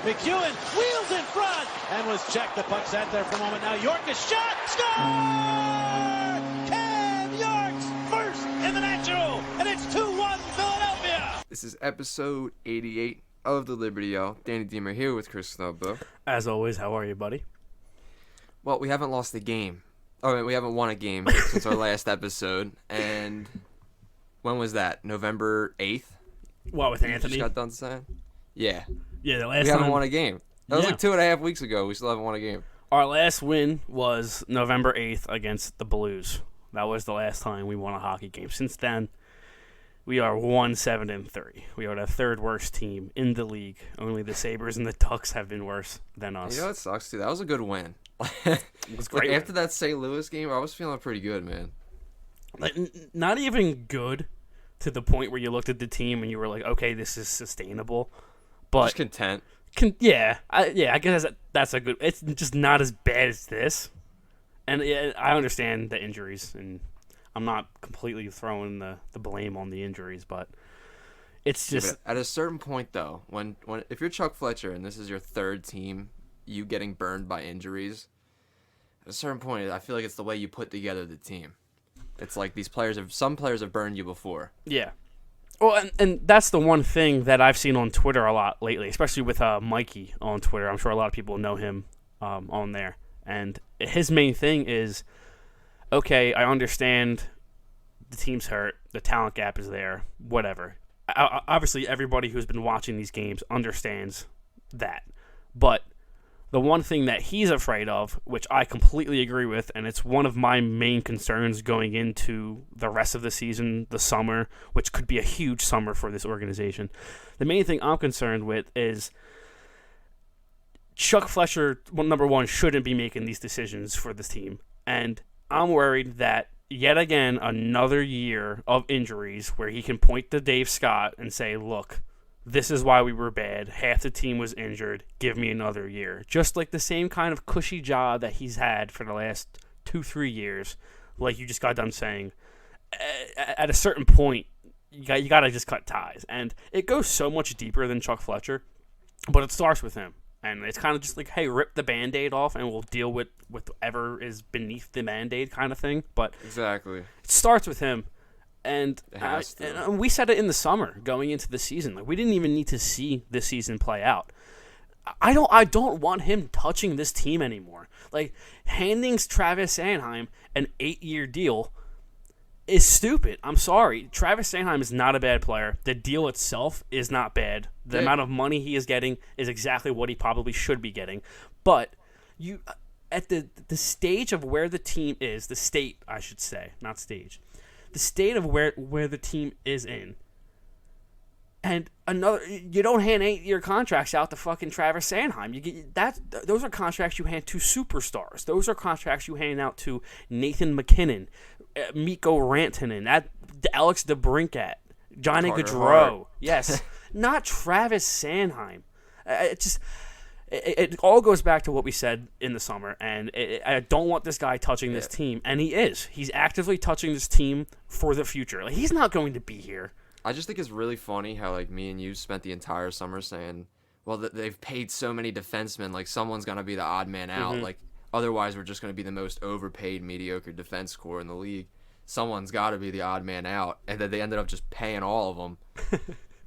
McEwen wheels in front and was checked. The puck sat there for a moment. Now York is shot. Score! Cam York's first in the National, and it's 2-1 Philadelphia. This is episode 88 of the Liberty Hour. Danny Deemer here with Chris Snubbo. As always, how are you, buddy? Well, we haven't lost a game. We haven't won a game since our last episode. And when was that? November 8th? What, with Anthony? Just got done saying? Yeah. Yeah, the last we time. haven't won a game. That was like 2.5 weeks ago. We still haven't won a game. Our last win was November 8th against the Blues. That was the last time we won a hockey game. Since then, we are 1-7-3. We are the third worst team in the league. Only the Sabres and the Ducks have been worse than us. You know what sucks, too? That was a good win. It was great. After that St. Louis game, I was feeling pretty good, man. Like, not even good to the point where you looked at the team and you were like, okay, this is sustainable. But just content. I guess that's a good. It's just not as bad as this. And I understand the injuries, and I'm not completely throwing the blame on the injuries, but it's just at a certain point, though, when if you're Chuck Fletcher and this is your third team, you getting burned by injuries, at a certain point, I feel like it's the way you put together the team. It's like some players have burned you before. Yeah. Well, and that's the one thing that I've seen on Twitter a lot lately, especially with Mikey on Twitter. I'm sure a lot of people know him on there. And his main thing is, okay, I understand the team's hurt, the talent gap is there, whatever. Obviously, everybody who's been watching these games understands that. But the one thing that he's afraid of, which I completely agree with, and it's one of my main concerns going into the rest of the season, the summer, which could be a huge summer for this organization. The main thing I'm concerned with is Chuck Fletcher, number one, shouldn't be making these decisions for this team. And I'm worried that yet again, another year of injuries where he can point to Dave Scott and say, look, this is why we were bad. Half the team was injured. Give me another year. Just like the same kind of cushy job that he's had for the last 2-3 years, like you just got done saying. At a certain point, you got to just cut ties. And it goes so much deeper than Chuck Fletcher, but it starts with him. And it's kind of just like, hey, rip the Band-Aid off and we'll deal with whatever is beneath the Band-Aid kind of thing. But exactly, it starts with him. And we said it in the summer going into the season. Like, we didn't even need to see this season play out. I don't want him touching this team anymore. Like, handing Travis Sanheim an 8-year deal is stupid. I'm sorry. Travis Sanheim is not a bad player. The deal itself is not bad. The amount of money he is getting is exactly what he probably should be getting. But you, at the stage of where the team is, the state, I should say, not stage, the state of where the team is in, and you don't hand 8-year contracts out to fucking Travis Sanheim. You get that; those are contracts you hand to superstars. Those are contracts you hand out to Nathan McKinnon, Mikko Rantanen, Alex DeBrincat, Johnny Gaudreau. Yes, not Travis Sanheim. It all goes back to what we said in the summer, and I don't want this guy touching this team, and he is. He's actively touching this team for the future. Like, he's not going to be here. I just think it's really funny how, like, me and you spent the entire summer saying, well, they've paid so many defensemen, like, someone's going to be the odd man out. Mm-hmm. Like, otherwise we're just going to be the most overpaid, mediocre defense corps in the league. Someone's got to be the odd man out, and then they ended up just paying all of them.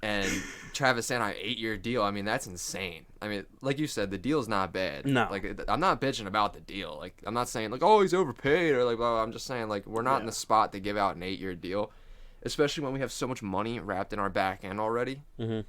And Travis Sanheim, 8-year deal, I mean, that's insane. I mean, like you said, the deal's not bad. No. Like, I'm not bitching about the deal. Like, I'm not saying, like, oh, he's overpaid, or, like, blah, blah. I'm just saying, like, we're not in the spot to give out an 8-year deal, especially when we have so much money wrapped in our back end already. Mm-hmm.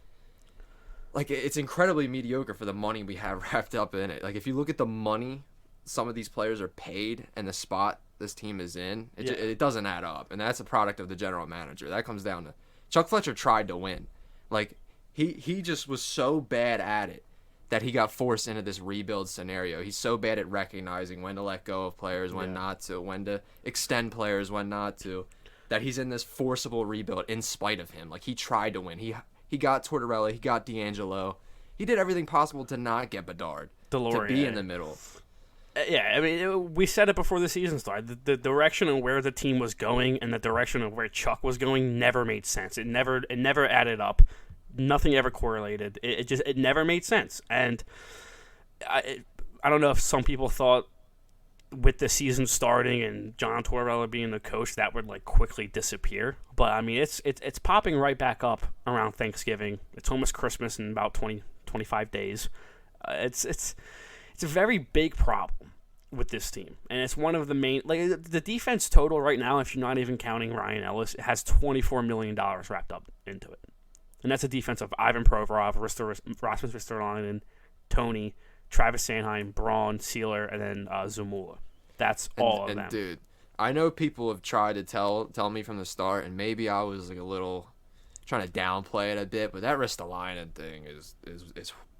Like, it's incredibly mediocre for the money we have wrapped up in it. Like, if you look at the money some of these players are paid and the spot this team is in, it doesn't add up. And that's a product of the general manager. That comes down to Chuck Fletcher tried to win. Like, he just was so bad at it that he got forced into this rebuild scenario. He's so bad at recognizing when to let go of players, when not to, when to extend players, when not to, that he's in this forcible rebuild in spite of him. Like, he tried to win. He got Tortorella, he got D'Angelo. He did everything possible to not get Bedard, to be in the middle. Yeah, I mean, we said it before the season started. The direction of where the team was going and the direction of where Chuck was going never made sense. It never added up. nothing ever correlated. It never made sense. And I don't know if some people thought with the season starting and John Tortorella being the coach that would like quickly disappear. But I mean, it's popping right back up around Thanksgiving. It's almost Christmas in about 25 days. It's a very big problem with this team, and it's one of the main. Like the defense total right now, if you're not even counting Ryan Ellis, has $24 million wrapped up into it, and that's a defense of Ivan Provorov, Rasmus Ristolainen, Tony, Travis Sanheim, Braun, Sealer, and then Zamula. That's all of them. Dude, I know people have tried to tell me from the start, and maybe I was like a little trying to downplay it a bit, but that Ristolainen thing is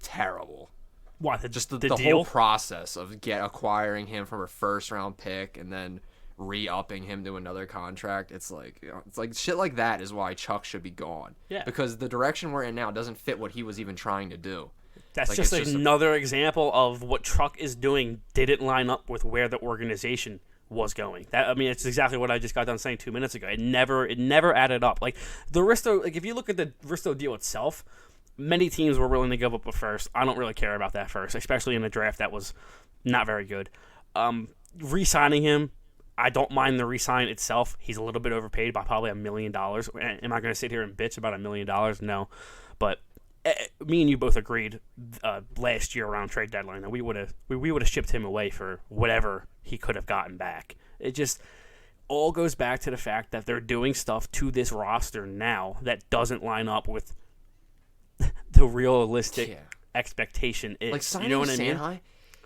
terrible. What, just the deal? whole process of acquiring him from a first round pick and then re-upping him to another contract. It's like shit like that is why Chuck should be gone. Yeah. Because the direction we're in now doesn't fit what he was even trying to do. That's just another example of what Chuck is doing didn't line up with where the organization was going. It's exactly what I just got done saying 2 minutes ago. It never added up. Like the Risto, like if you look at the Risto deal itself, many teams were willing to give up a first. I don't really care about that first, especially in a draft that was not very good. Re-signing him, I don't mind the re-sign itself. He's a little bit overpaid by probably $1 million. Am I going to sit here and bitch about $1 million? No. But me and you both agreed last year around trade deadline that we would have shipped him away for whatever he could have gotten back. It just all goes back to the fact that they're doing stuff to this roster now that doesn't line up with the realistic expectation is. Like signing you know what I mean? Sanheim,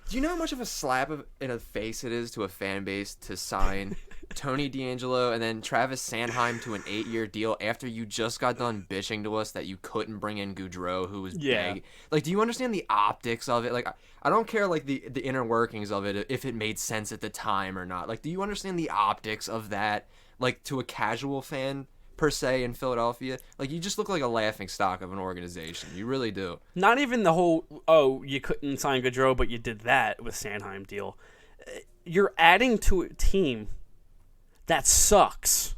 do you know how much of a slap in the face it is to a fan base to sign Tony DeAngelo and then Travis Sanheim to an 8-year deal after you just got done bitching to us that you couldn't bring in Goudreau, who was big? Like, do you understand the optics of it? Like, I don't care like the inner workings of it, if it made sense at the time or not. Like, do you understand the optics of that? Like, to a casual fan per se in Philadelphia, like you just look like a laughing stock of an organization. You really do. Not even the whole you couldn't sign Gaudreau, but you did that with Sanheim deal. You're adding to a team that sucks.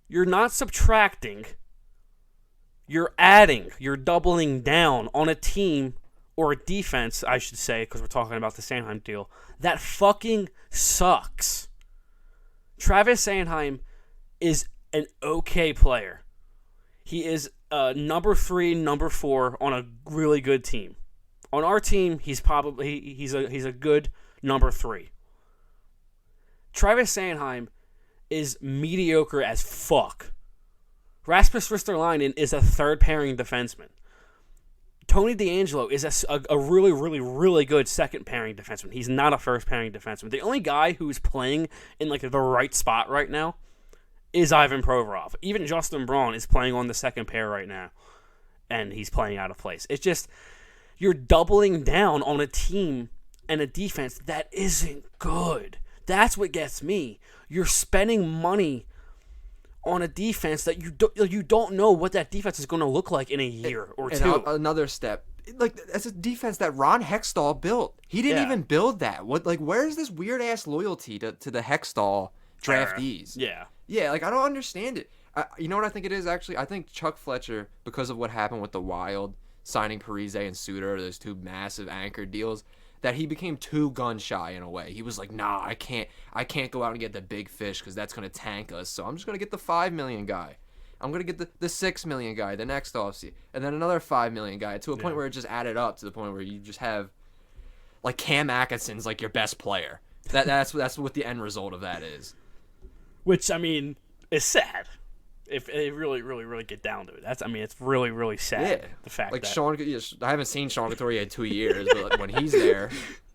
You're not subtracting. You're adding. You're doubling down on a team or a defense, I should say, because we're talking about the Sanheim deal, that fucking sucks. Travis Sanheim is an okay player. He is number 3, number 4 on a really good team. On our team, he's a good number 3. Travis Sanheim is mediocre as fuck. Rasmus Ristolainen is a third pairing defenseman. Tony DeAngelo is a really, really, really good second pairing defenseman. He's not a first pairing defenseman. The only guy who's playing in like the right spot right now is Ivan Provorov. Even Justin Braun is playing on the second pair right now, and he's playing out of place. It's just, you're doubling down on a team and a defense that isn't good. That's what gets me. You're spending money on a defense that you don't know what that defense is going to look like in a year or two. And another step, like that's a defense that Ron Hextall built. He didn't even build that. Where's this weird ass loyalty to the Hextall draftees? Yeah, like I don't understand it. You know what I think it is actually? I think Chuck Fletcher, because of what happened with the Wild signing Parise and Suter, those two massive anchor deals, that he became too gun shy in a way. He was like, nah, I can't go out and get the big fish because that's gonna tank us. So I'm just gonna get the $5 million guy. I'm gonna get the $6 million guy the next offseason, and then another $5 million guy to a point where it just added up to the point where you just have like Cam Atkinson's like your best player. That's what the end result of that is. Which, I mean, is sad. If they really, really, really get down to it. It's really, really sad. Yeah. The fact like that... I haven't seen Sean Couturier in 2 years, but like when he's there,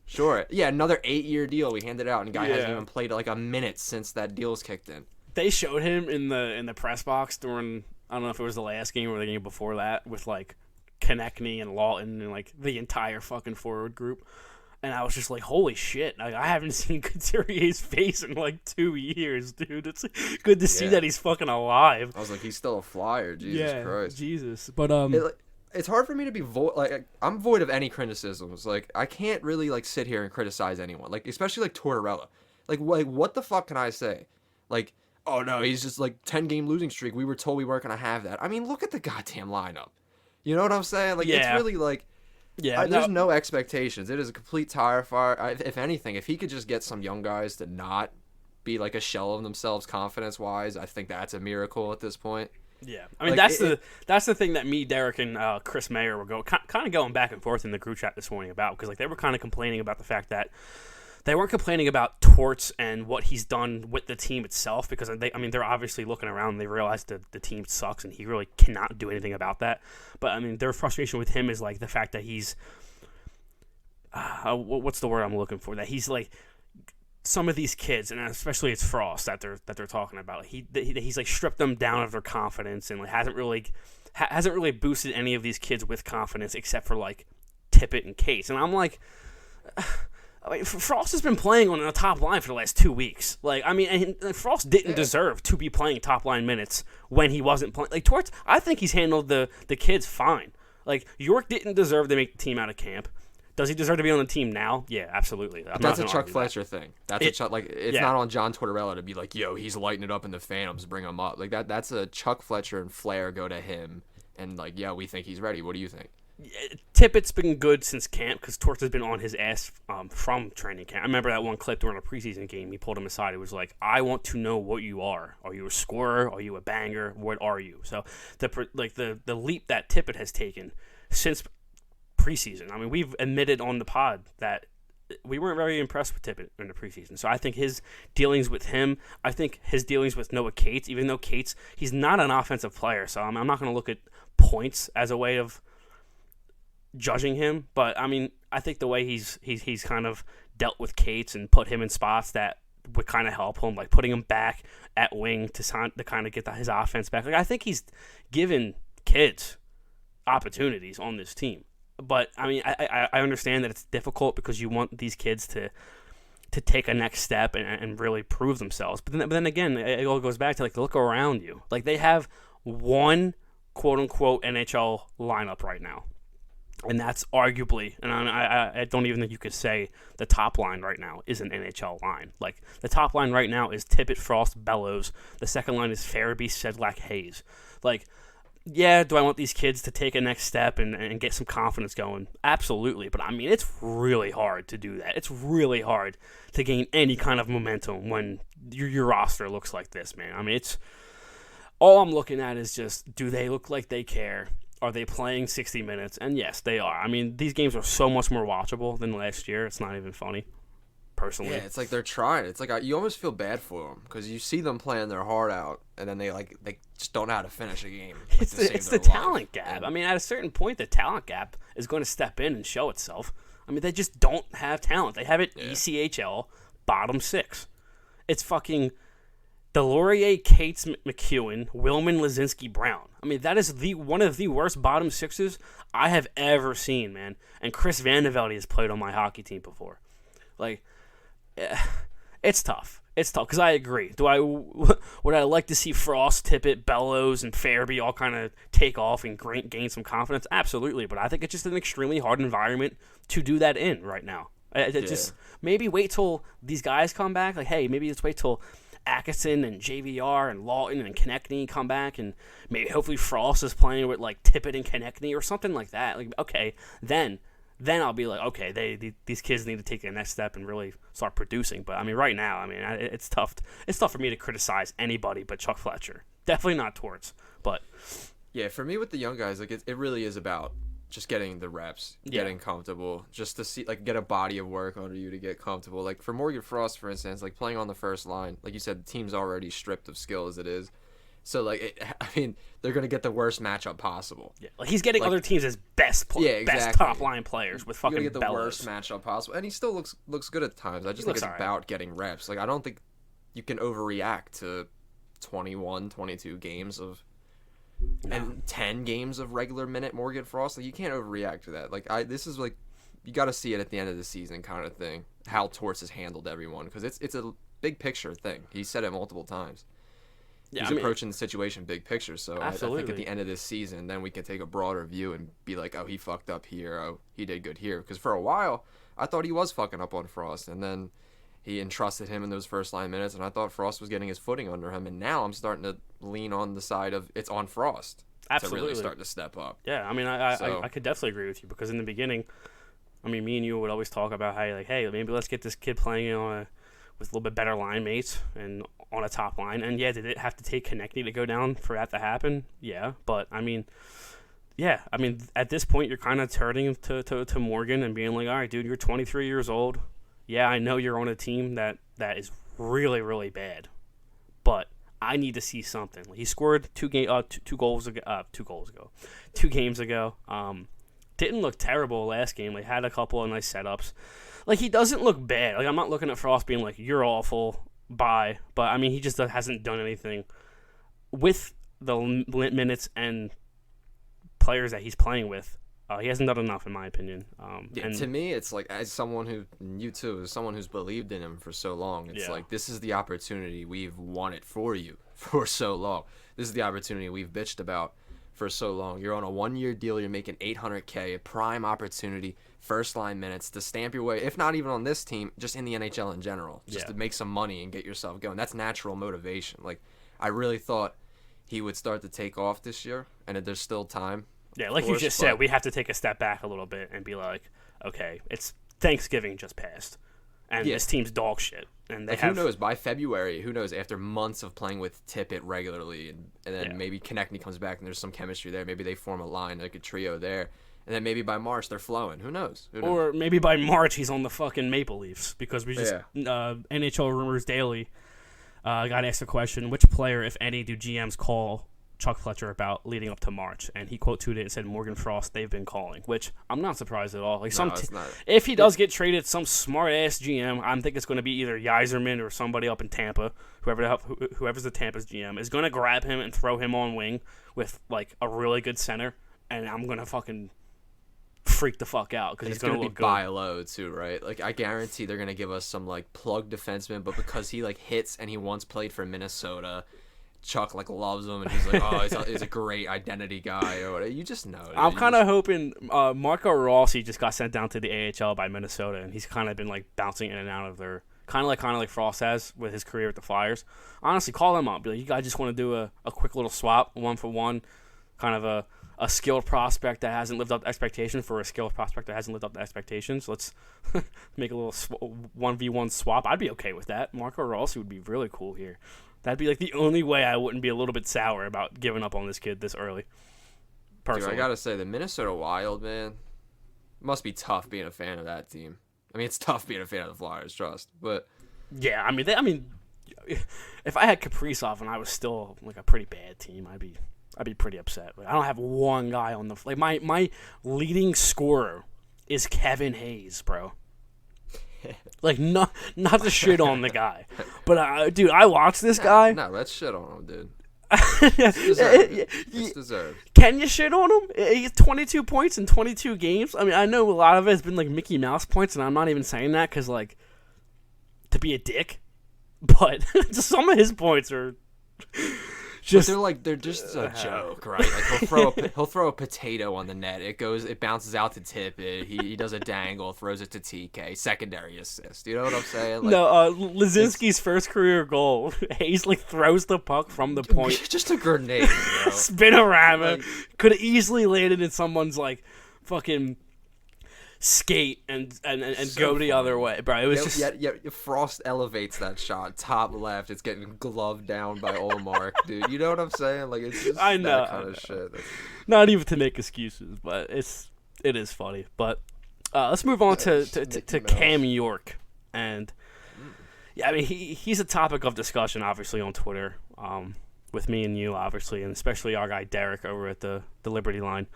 sure. Yeah, another 8-year deal we handed out, and the guy hasn't even played like a minute since that deal's kicked in. They showed him in the press box during, I don't know if it was the last game or the game before that, with like Konechny and Lawton and like the entire fucking forward group. And I was just like, holy shit. Like, I haven't seen Couturier's face in like 2 years, dude. It's good to see that he's fucking alive. I was like, he's still a flyer. Jesus Christ. Jesus. But, it's hard for me to be I'm void of any criticisms. Like, I can't really like sit here and criticize anyone. Like, especially like Tortorella. Like what the fuck can I say? Like, oh no, he's just like 10-game losing streak. We were told we weren't going to have that. I mean, look at the goddamn lineup. You know what I'm saying? Like, it's really like, there's no expectations. It is a complete tire fire. If anything, if he could just get some young guys to not be like a shell of themselves confidence-wise, I think that's a miracle at this point. Yeah, I mean, like, that's the thing that me, Derek, and Chris Mayer were kind of going back and forth in the group chat this morning about, because like they were kind of complaining about the fact that they weren't complaining about Torts and what he's done with the team itself, because they're obviously looking around and they realize that the team sucks and he really cannot do anything about that. But I mean, their frustration with him is like the fact that he's what's the word I'm looking for? That he's like, some of these kids, and especially it's Frost that they're talking about. He's like stripped them down of their confidence and like hasn't really boosted any of these kids with confidence except for like Tippett and Cates. And I'm like, I mean, Frost has been playing on the top line for the last 2 weeks. Like, I mean, and Frost didn't deserve to be playing top line minutes when he wasn't playing. Like, Torts, I think he's handled the kids fine. Like, York didn't deserve to make the team out of camp. Does he deserve to be on the team now? Yeah, absolutely. That's a Chuck Fletcher thing. It's not on John Tortorella to be like, yo, he's lighting it up in the Phantoms, bring him up. Like that's a Chuck Fletcher and Flair go to him and like, yeah, we think he's ready. What do you think? Tippett's been good since camp because Torts has been on his ass from training camp. I remember that one clip during a preseason game. He pulled him aside. It was like, I want to know what you are. Are you a scorer? Are you a banger? What are you? So the leap that Tippett has taken since preseason. I mean, we've admitted on the pod that we weren't very impressed with Tippett in the preseason. So I think his dealings with him, I think his dealings with Noah Cates, even though Cates, he's not an offensive player, so I'm not going to look at points as a way of judging him. But I mean, I think the way he's kind of dealt with Cates and put him in spots that would kind of help him, like putting him back at wing to kind of get his offense back. Like, I think he's given kids opportunities on this team. But, I mean, I understand that it's difficult because you want these kids to take a next step and really prove themselves. But then again, it all goes back to, like, look around you. Like, they have one quote-unquote NHL lineup right now. And that's arguably, and I don't even think you could say the top line right now is an NHL line. Like, the top line right now is Tippett, Frost, Bellows. The second line is Farabee, Sedlak, Hayes. Like, yeah, do I want these kids to take a next step and get some confidence going? Absolutely. But, I mean, it's really hard to do that. It's really hard to gain any kind of momentum when your roster looks like this, man. I mean, it's all I'm looking at is just, do they look like they care? Are they playing 60 minutes? And, yes, they are. I mean, these games are so much more watchable than last year. It's not even funny, personally. Yeah, it's like they're trying. It's like you almost feel bad for them because you see them playing their heart out, and then they just don't know how to finish a game. Like, it's the talent gap. I mean, at a certain point, the talent gap is going to step in and show itself. I mean, they just don't have talent. They have it ECHL bottom six. It's fucking Delorier, Cates, McEwen, Willman, Lazinski, Brown. I mean, that is one of the worst bottom sixes I have ever seen, man. And Chris Vandevelde has played on my hockey team before. Like, it's tough. It's tough because I agree. Would I like to see Frost, Tippett, Bellows, and Farabee all kind of take off and gain some confidence? Absolutely, but I think it's just an extremely hard environment to do that in right now. Just maybe wait till these guys come back. Like, hey, maybe let's wait till Atkinson and JVR and Lawton and Konechny come back, and maybe hopefully Frost is playing with like Tippett and Konechny or something like that. Like, okay, then I'll be like, okay, these kids need to take the next step and really start producing. But I mean, right now, I mean, it's tough. It's tough for me to criticize anybody but Chuck Fletcher. Definitely not Torts, but yeah, for me with the young guys, like it really is about just getting the reps, getting comfortable, just to see, like, get a body of work under you to get comfortable. Like for Morgan Frost, for instance, like playing on the first line, like you said, the team's already stripped of skill as it is. So, like, I mean, they're going to get the worst matchup possible. Yeah, like he's getting other teams' best top-line players with fucking get the Bellows. worst matchup possible. And he still looks good at times. I just think it's about getting reps. Like, I don't think you can overreact to 21, 22 games of... and 10 games of regular minute Morgan Frost. Like, you can't overreact to that. Like, this is, like, you got to see it at the end of the season kind of thing, how Torts has handled everyone. Because it's a big picture thing. He said it multiple times. Yeah, he's approaching the situation big picture, so I think at the end of this season, then we can take a broader view and be like, oh, he fucked up here, oh, he did good here. Because for a while, I thought he was fucking up on Frost, and then he entrusted him in those first line minutes, and I thought Frost was getting his footing under him. And now I'm starting to lean on the side of it's on Frost to really start to step up. Yeah, I mean, I could definitely agree with you, because in the beginning, I mean, me and you would always talk about how, like, hey, maybe let's get this kid playing with a little bit better line mates and on a top line. And, yeah, did it have to take Konechny to go down for that to happen? Yeah, but, I mean, at this point, you're kind of turning to Morgan and being like, all right, dude, you're 23 years old. Yeah, I know you're on a team that is really, really bad, but I need to see something. He scored 2 games ago. Didn't look terrible last game. Like, had a couple of nice setups. Like, he doesn't look bad. Like, I'm not looking at Frost being like, you're awful, bye. But, I mean, he just hasn't done anything with the minutes and players that he's playing with. He hasn't done enough, in my opinion. And to me, it's like, as someone who, you too, as someone who's believed in him for so long, it's like, this is the opportunity we've wanted for you for so long. This is the opportunity we've bitched about for so long. You're on a 1-year deal. You're making $800K, a prime opportunity, first line minutes to stamp your way, if not even on this team, just in the NHL in general, just to make some money and get yourself going. That's natural motivation. Like, I really thought he would start to take off this year, and there's still time. Yeah, like you just said, we have to take a step back a little bit and be like, okay, it's Thanksgiving just passed, and this team's dog shit. And who knows, by February, who knows, after months of playing with Tippett regularly, and then maybe Konechny comes back and there's some chemistry there. Maybe they form a line, like a trio there. And then maybe by March, they're flowing. Who knows? Or maybe by March, he's on the fucking Maple Leafs, because we just, NHL Rumors Daily got asked a question, which player, if any, do GMs call Chuck Fletcher about leading up to March? And he quote tweeted and said, Morgan Frost, they've been calling, which I'm not surprised at all. Like, if he does get traded, some smart ass GM, I think it's going to be either Yzerman or somebody up in Tampa, whoever's the Tampa's GM, is going to grab him and throw him on wing with like a really good center, and I'm going to fucking freak the fuck out, because he's going to be buy low too, right? Like, I guarantee they're going to give us some like plug defenseman, but because he like hits and he once played for Minnesota, Chuck like loves him, and he's like, oh, he's a great identity guy or whatever. You just know. I'm kind of hoping Marco Rossi just got sent down to the AHL by Minnesota, and he's kind of been like bouncing in and out of their kind of like Frost has with his career with the Flyers. Honestly, call them up. Be like, you guys just want to do a quick little swap, 1-for-1, kind of a skilled prospect that hasn't lived up to expectations for a skilled prospect that hasn't lived up to expectations. Let's make a little 1v1 swap. I'd be okay with that. Marco Rossi would be really cool here. That'd be like the only way I wouldn't be a little bit sour about giving up on this kid this early. Personally. Dude, I gotta say, the Minnesota Wild, man, must be tough being a fan of that team. I mean, it's tough being a fan of the Flyers, trust, but yeah, I mean, if I had Kaprizov and I was still like a pretty bad team, I'd be pretty upset. But I don't have one guy on the like my leading scorer is Kevin Hayes, bro. Like, not to shit on the guy, but dude, I watched this guy. No, let's shit on him, dude. It's deserved. Can you shit on him? He's 22 points in 22 games. I mean, I know a lot of it has been like Mickey Mouse points, and I'm not even saying that because like to be a dick, but some of his points are just they're just a joke, right? Like he'll throw a potato on the net. It bounces out to Tippett. He does a dangle, throws it to TK, secondary assist. You know what I'm saying? Like, no, Lizinski's first career goal. Hayes like throws the puck from the point, just a grenade, bro. Spin-a-rama. Like, could have easily landed in someone's like fucking skate and so go the other way, bro. It was Frost elevates that shot top left. It's getting gloved down by Olmark, dude. You know what I'm saying? Like, it's just that kind of shit. Not even to make excuses, but it is funny. But let's move on to Cam York, and yeah, I mean he's a topic of discussion, obviously on Twitter, with me and you, obviously, and especially our guy Derek over at the Liberty Line.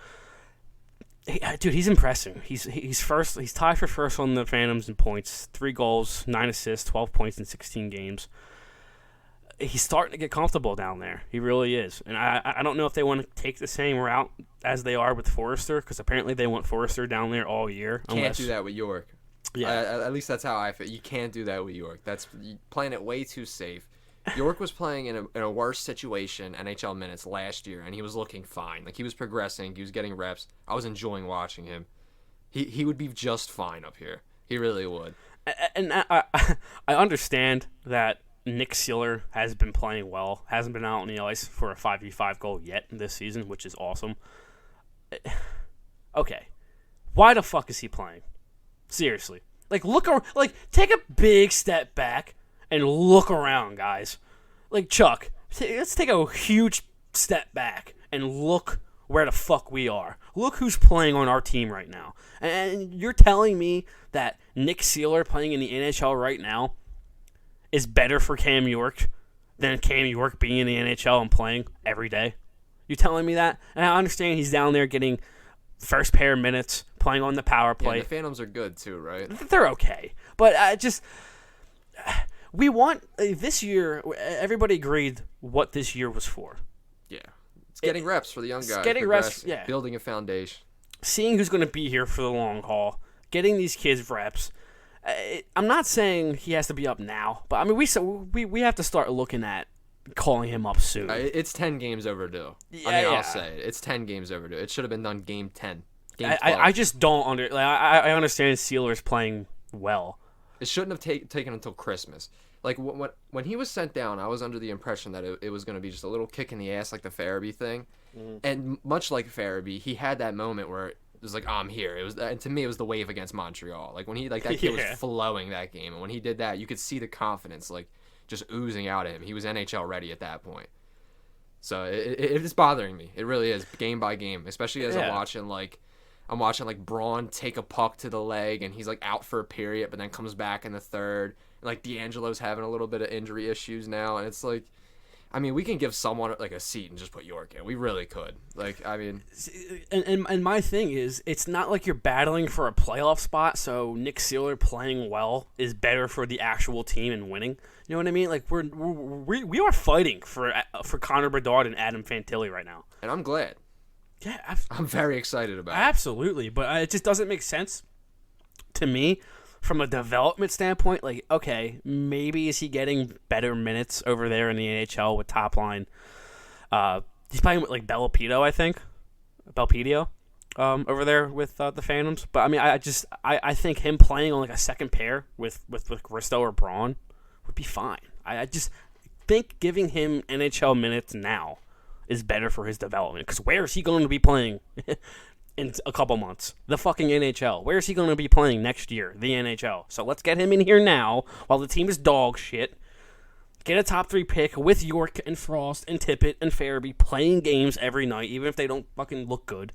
Dude, he's impressing. He's first. He's tied for first on the Phantoms in points. 3 goals, 9 assists, 12 points in 16 games. He's starting to get comfortable down there. He really is. And I don't know if they want to take the same route as they are with Forrester, because apparently they want Forrester down there all year. Can't do that with York. Yeah, at least that's how I feel. You can't do that with York. That's playing it way too safe. York was playing in a worse situation, NHL minutes, last year, and he was looking fine. Like, he was progressing. He was getting reps. I was enjoying watching him. He would be just fine up here. He really would. And I understand that Nick Sealer has been playing well, hasn't been out on the ice for a 5v5 goal yet this season, which is awesome. Okay, why the fuck is he playing? Seriously, like take a big step back and look around, guys. Like Chuck, let's take a huge step back and look where the fuck we are. Look who's playing on our team right now. And you're telling me that Nick Sealer playing in the NHL right now is better for Cam York than Cam York being in the NHL and playing every day? You telling me that? And I understand he's down there getting first pair minutes, playing on the power play. Yeah, the Phantoms are good too, right? They're okay. But we want, this year, everybody agreed what this year was for. Yeah. It's getting reps for the young guys. Getting reps, yeah. Building a foundation. Seeing who's going to be here for the long haul. Getting these kids reps. I'm not saying he has to be up now, but I mean we have to start looking at calling him up soon. It's 10 games overdue. Yeah, I'll say it. It's 10 games overdue. It should have been done game 10. Game 12. I just don't I understand Sealer's playing well. It shouldn't have taken until Christmas. Like when he was sent down, I was under the impression that it was going to be just a little kick in the ass like the Farabee thing. Mm-hmm. And much like Farabee, he had that moment where it was like, oh, I'm here. It was, and to me, it was the wave against Montreal. Like when he that kid was flowing that game, and when he did that, you could see the confidence like just oozing out of him. He was NHL ready at that point. So it is bothering me. It really is, game by game, especially as I'm watching like Braun take a puck to the leg, and he's like out for a period, but then comes back in the third. And like D'Angelo's having a little bit of injury issues now, and it's like, I mean, we can give someone like a seat and just put York in. We really could. Like, I mean, and my thing is, it's not like you're battling for a playoff spot. So Nick Sealer playing well is better for the actual team and winning. You know what I mean? Like we are fighting for Connor Bedard and Adam Fantilli right now, and I'm glad. Yeah, I'm very excited about it. Absolutely, but it just doesn't make sense to me. From a development standpoint, like, okay, maybe is he getting better minutes over there in the NHL with top line? He's playing with, like, Belpedio, I think. Belpedio over there with the Phantoms. But, I mean, I think him playing on, like, a second pair with Gristo or Braun would be fine. I just think giving him NHL minutes now is better for his development. Because where is he going to be playing in a couple months? The fucking NHL. Where is he going to be playing next year? The NHL. So let's get him in here now while the team is dog shit. Get a top 3 pick with York and Frost and Tippett and Farabee playing games every night, even if they don't fucking look good.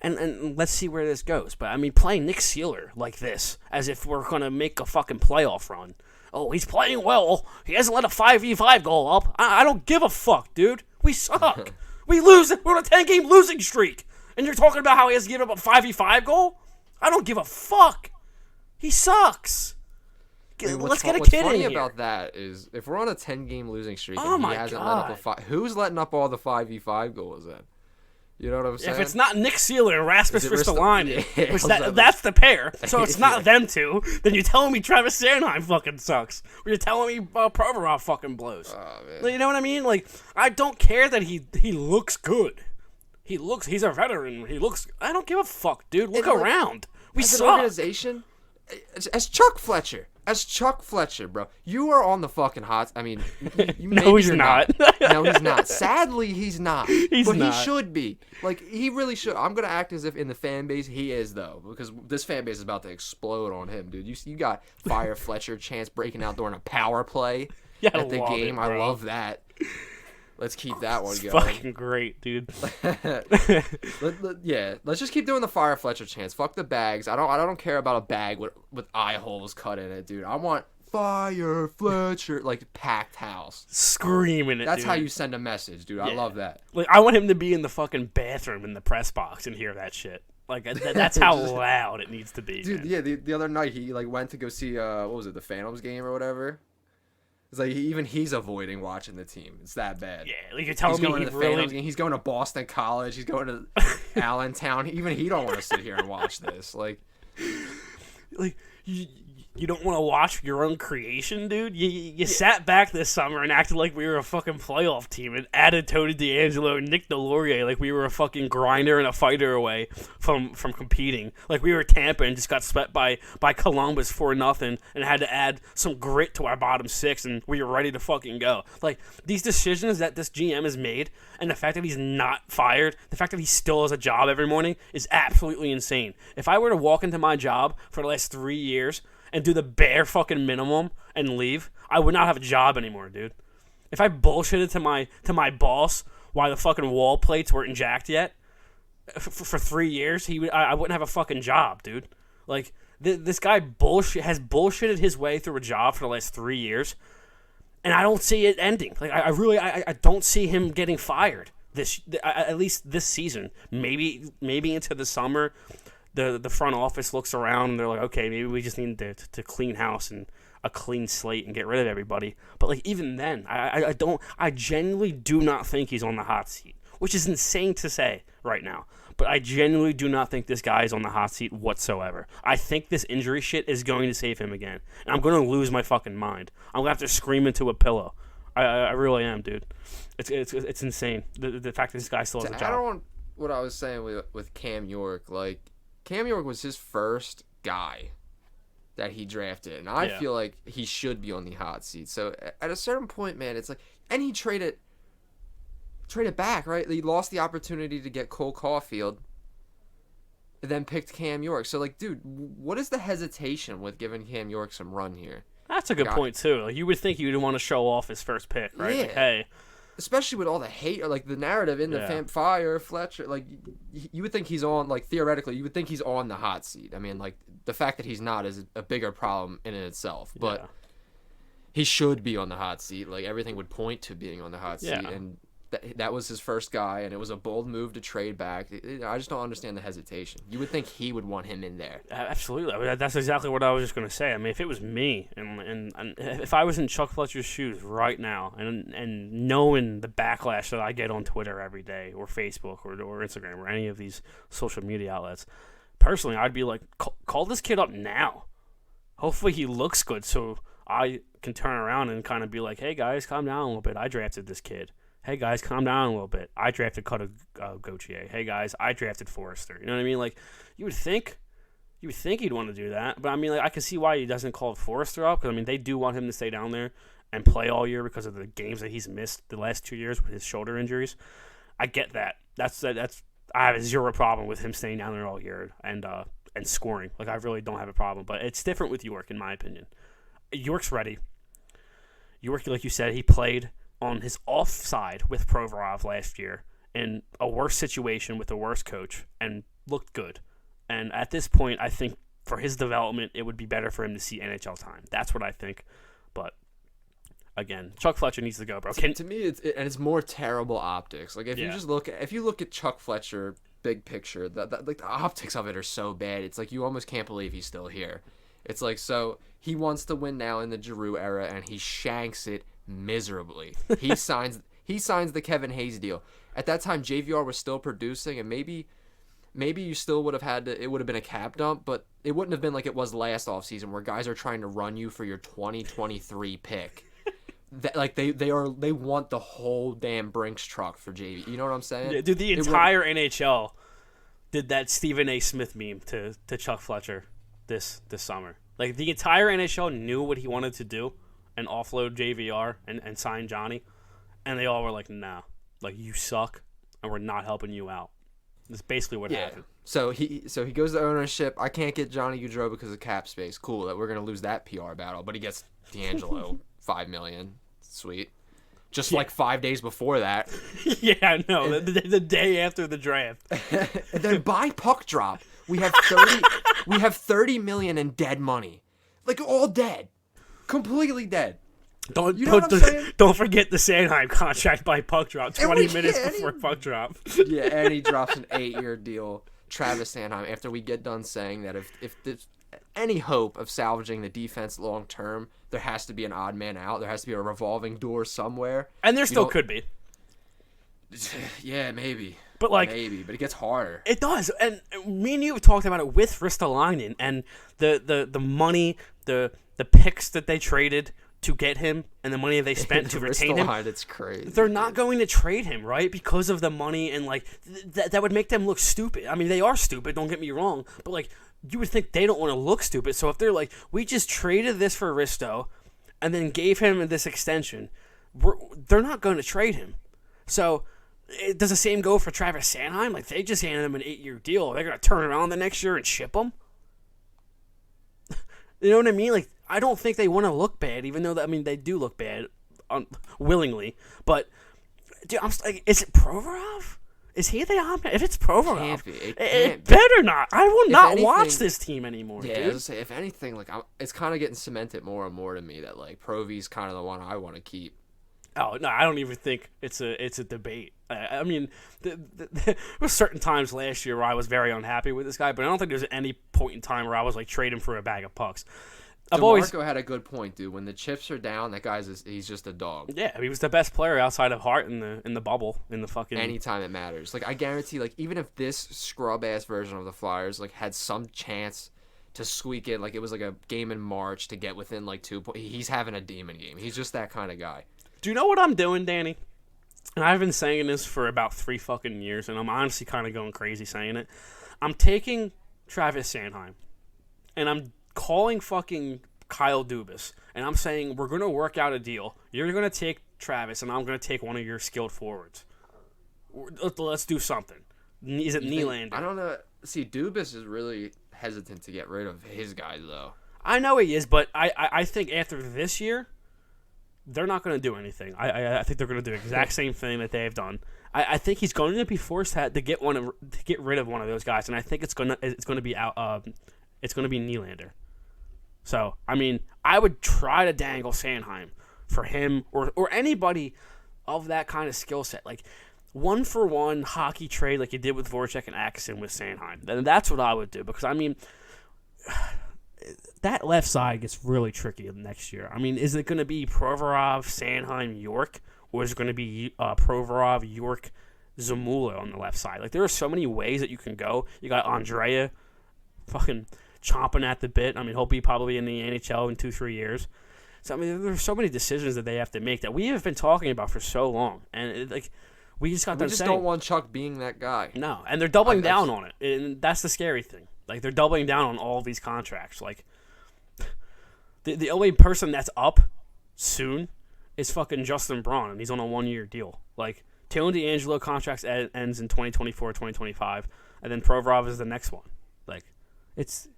And let's see where this goes. But, I mean, playing Nick Sealer like this, as if we're going to make a fucking playoff run. Oh, he's playing well. He hasn't let a 5v5 goal up. I don't give a fuck, dude. We suck. We lose. We're on a 10-game losing streak. And you're talking about how he has to give up a 5v5 goal? I don't give a fuck. He sucks. I mean, let's get a kid in here. What's funny about that is if we're on a 10-game losing streak oh and he hasn't let up a who's letting up all the 5v5 goals then? You know what I'm saying? If it's not Nick Sealer and Rasmus Ristolainen, yeah, which that's the pair, so it's not them two, then you're telling me Travis Sanheim fucking sucks. Or you're telling me Provorov fucking blows. Oh, man. You know what I mean? Like, I don't care that he looks good. He's a veteran. I don't give a fuck, dude. Look around. We as suck. An organization, as Chuck Fletcher, bro, you are on the fucking hot. I mean, no, he's not. No, he's not. Sadly, he's not. He should be. Like, he really should. I'm gonna act as if in the fan base he is though, because this fan base is about to explode on him, dude. You got Fire Fletcher chance breaking out during a power play at the game. I love that. Let's keep that one it's going. Fucking great, dude. Yeah, let's just keep doing the Fire Fletcher chants. Fuck the bags. I don't care about a bag with eye holes cut in it, dude. I want Fire Fletcher, like packed house, screaming it. That's dude. how you send a message, dude. Yeah. I love that. Like, I want him to be in the fucking bathroom in the press box and hear that shit. Like, that's how loud it needs to be, dude. Man. Yeah, the other night he like went to go see what was it, the Phantoms game or whatever. It's like he's avoiding watching the team. It's that bad. Yeah, like you're telling me he's going to He's going to Boston College. He's going to Allentown. Even he don't want to sit here and watch this. Like You don't want to watch your own creation, dude? You sat back this summer and acted like we were a fucking playoff team and added Tony DeAngelo and Nick DeLaurier like we were a fucking grinder and a fighter away from competing. Like we were Tampa and just got swept by Columbus 4-0 and had to add some grit to our bottom six and we were ready to fucking go. Like, these decisions that this GM has made and the fact that he's not fired, the fact that he still has a job every morning is absolutely insane. If I were to walk into my job for the last 3 years and do the bare fucking minimum and leave, I would not have a job anymore, dude. If I bullshitted to my boss why the fucking wall plates weren't jacked yet for 3 years, I wouldn't have a fucking job, dude. Like, this guy has bullshitted his way through a job for the last 3 years, and I don't see it ending. Like, I don't see him getting fired at least this season. Maybe into the summer. The front office looks around and they're like, okay, maybe we just need to clean house and a clean slate and get rid of everybody. But like even then, I genuinely do not think he's on the hot seat, which is insane to say right now. But I genuinely do not think this guy is on the hot seat whatsoever. I think this injury shit is going to save him again, and I'm going to lose my fucking mind. I'm going to have to scream into a pillow. I really am, dude. It's insane. The fact that this guy still has a job. I don't want what I was saying with Cam York, like. Cam York was his first guy that he drafted, and I feel like he should be on the hot seat. So at a certain point, man, it's like, and he traded back, right? He lost the opportunity to get Cole Caulfield, and then picked Cam York. So like, dude, what is the hesitation with giving Cam York some run here? That's a good point too. Like, you would think he would want to show off his first pick, right? Yeah. Like, hey. Especially with all the hate, or like the narrative in the Fire, Fletcher, like you would think he's on, like theoretically, you would think he's on the hot seat. I mean, like the fact that he's not is a bigger problem in itself, but he should be on the hot seat. Like everything would point to being on the hot seat, and that was his first guy, and it was a bold move to trade back. I just don't understand the hesitation. You would think he would want him in there. Absolutely. I mean, that's exactly what I was just going to say. I mean, if it was me, and if I was in Chuck Fletcher's shoes right now, and knowing the backlash that I get on Twitter every day, or Facebook, or Instagram, or any of these social media outlets, personally, I'd be like, call this kid up now. Hopefully he looks good so I can turn around and kind of be like, hey, guys, calm down a little bit. I drafted this kid. Hey, guys, calm down a little bit. I drafted Cutter Gauthier. Hey, guys, I drafted Forrester. You know what I mean? Like, you would think he'd want to do that. But, I mean, like, I can see why he doesn't call Forrester up. Because, I mean, they do want him to stay down there and play all year because of the games that he's missed the last 2 years with his shoulder injuries. I get that. I have zero problem with him staying down there all year and scoring. Like, I really don't have a problem. But it's different with York, in my opinion. York's ready. York, like you said, he played on his offside with Provorov last year in a worse situation with a worse coach and looked good. And at this point, I think for his development, it would be better for him to see NHL time. That's what I think. But again, Chuck Fletcher needs to go, bro. To me, it's more terrible optics. Like if you look at Chuck Fletcher big picture, like the optics of it are so bad. It's like you almost can't believe he's still here. It's like, so he wants to win now in the Giroux era, and he shanks it miserably. He signs the Kevin Hayes deal. At that time, JVR was still producing, and maybe you still would have had to, it would have been a cap dump, but it wouldn't have been like it was last offseason where guys are trying to run you for your 2023 pick. Like they want the whole damn Brinks truck for JV. You know what I'm saying? Yeah, dude, the entire NHL did that Stephen A. Smith meme to Chuck Fletcher this summer. Like the entire NHL knew what he wanted to do and offload JVR and sign Johnny, and they all were like, "Nah, like you suck, and we're not helping you out." That's basically what happened. So he goes to ownership. I can't get Johnny Gaudreau because of cap space. Cool, that we're gonna lose that PR battle, but he gets D'Angelo $5 million. Sweet. Just like 5 days before that. Yeah, no, the day after the draft. And then by puck drop, we have $30 million in dead money, like all dead, completely dead. Don't forget the Sanheim contract by puck drop. 20 minutes before puck drop. Yeah, and he drops an 8-year deal. Travis Sanheim. After we get done saying that if there's any hope of salvaging the defense long term, there has to be an odd man out. There has to be a revolving door somewhere. And there still could be. Yeah, maybe. But like maybe, but it gets harder. It does, and me and you have talked about it with Ristolainen and the money, the picks that they traded to get him, and the money they spent to retain him. It's crazy. They're not going to trade him, right? Because of the money, and like that would make them look stupid. I mean, they are stupid. Don't get me wrong, but like you would think they don't want to look stupid. So if they're like, we just traded this for Risto, and then gave him this extension, they're not going to trade him. So. Does the same go for Travis Sanheim? Like, they just handed him an 8-year deal. They're going to turn around the next year and ship him? You know what I mean? Like, I don't think they want to look bad, even though, they do look bad willingly. But, dude, I'm like, is it Provorov? Is he the op? If it's Provorov, it better not. I will not watch this team anymore, yeah, dude. I was say, if anything, like, it's kind of getting cemented more and more to me that, like, Provy's kind of the one I want to keep. Oh no, I don't even think it's a debate. I mean, there were certain times last year where I was very unhappy with this guy, but I don't think there's any point in time where I was like trade him for a bag of pucks. DeMarco had a good point, dude. When the chips are down, that he's just a dog. Yeah, he was the best player outside of Hart in the bubble in the fucking. Anytime it matters, like I guarantee, like even if this scrub ass version of the Flyers like had some chance to squeak in, like it was like a game in March to get within like 2 points, he's having a demon game. He's just that kind of guy. Do you know what I'm doing, Danny? And I've been saying this for about 3 fucking years, and I'm honestly kind of going crazy saying it. I'm taking Travis Sanheim, and I'm calling fucking Kyle Dubas, and I'm saying we're going to work out a deal. You're going to take Travis, and I'm going to take one of your skilled forwards. Let's do something. Is it Nylander? I don't know. See, Dubas is really hesitant to get rid of his guys, though. I know he is, but I think after this year, they're not going to do anything. I think they're going to do the exact same thing that they've done. I think he's going to be forced to get rid of one of those guys, and I think it's going to be Nylander. So I mean, I would try to dangle Sanheim for him or anybody of that kind of skill set, like 1-for-1 hockey trade, like you did with Voracek and Atkinson with Sanheim. And that's what I would do because I mean. That left side gets really tricky next year. I mean, is it going to be Provorov, Sanheim, York, or is it going to be Provorov, York, Zamula on the left side? Like, there are so many ways that you can go. You got Andrea fucking chomping at the bit. I mean, he'll be probably in the NHL in 2-3 years. So, I mean, there's so many decisions that they have to make that we have been talking about for so long. And, we just got done saying. We just don't want Chuck being that guy. No, and they're doubling down on it. And that's the scary thing. Like, they're doubling down on all of these contracts. Like, the only person that's up soon is fucking Justin Braun, and he's on a 1-year deal. Like, Taylor DeAngelo contract ends in 2024, 2025, and then Provorov is the next one. Like, it's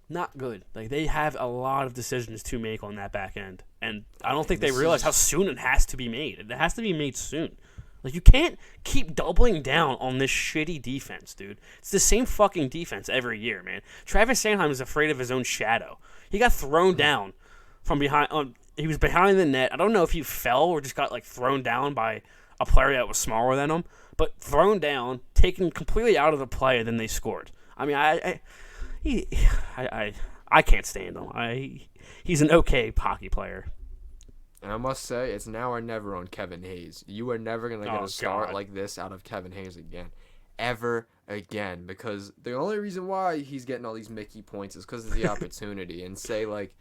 not good. Like, they have a lot of decisions to make on that back end, and I don't think they realize how soon it has to be made. It has to be made soon. Like, you can't keep doubling down on this shitty defense, dude. It's the same fucking defense every year, man. Travis Sanheim is afraid of his own shadow. He got thrown down from behind. He was behind the net. I don't know if he fell or just got, like, thrown down by a player that was smaller than him. But thrown down, taken completely out of the play, and then they scored. I mean, I can't stand him. He's an okay hockey player. And I must say, it's now or never on Kevin Hayes. You are never going to get a start like this out of Kevin Hayes again. Ever again. Because the only reason why he's getting all these Mickey points is because of the opportunity. And say, like,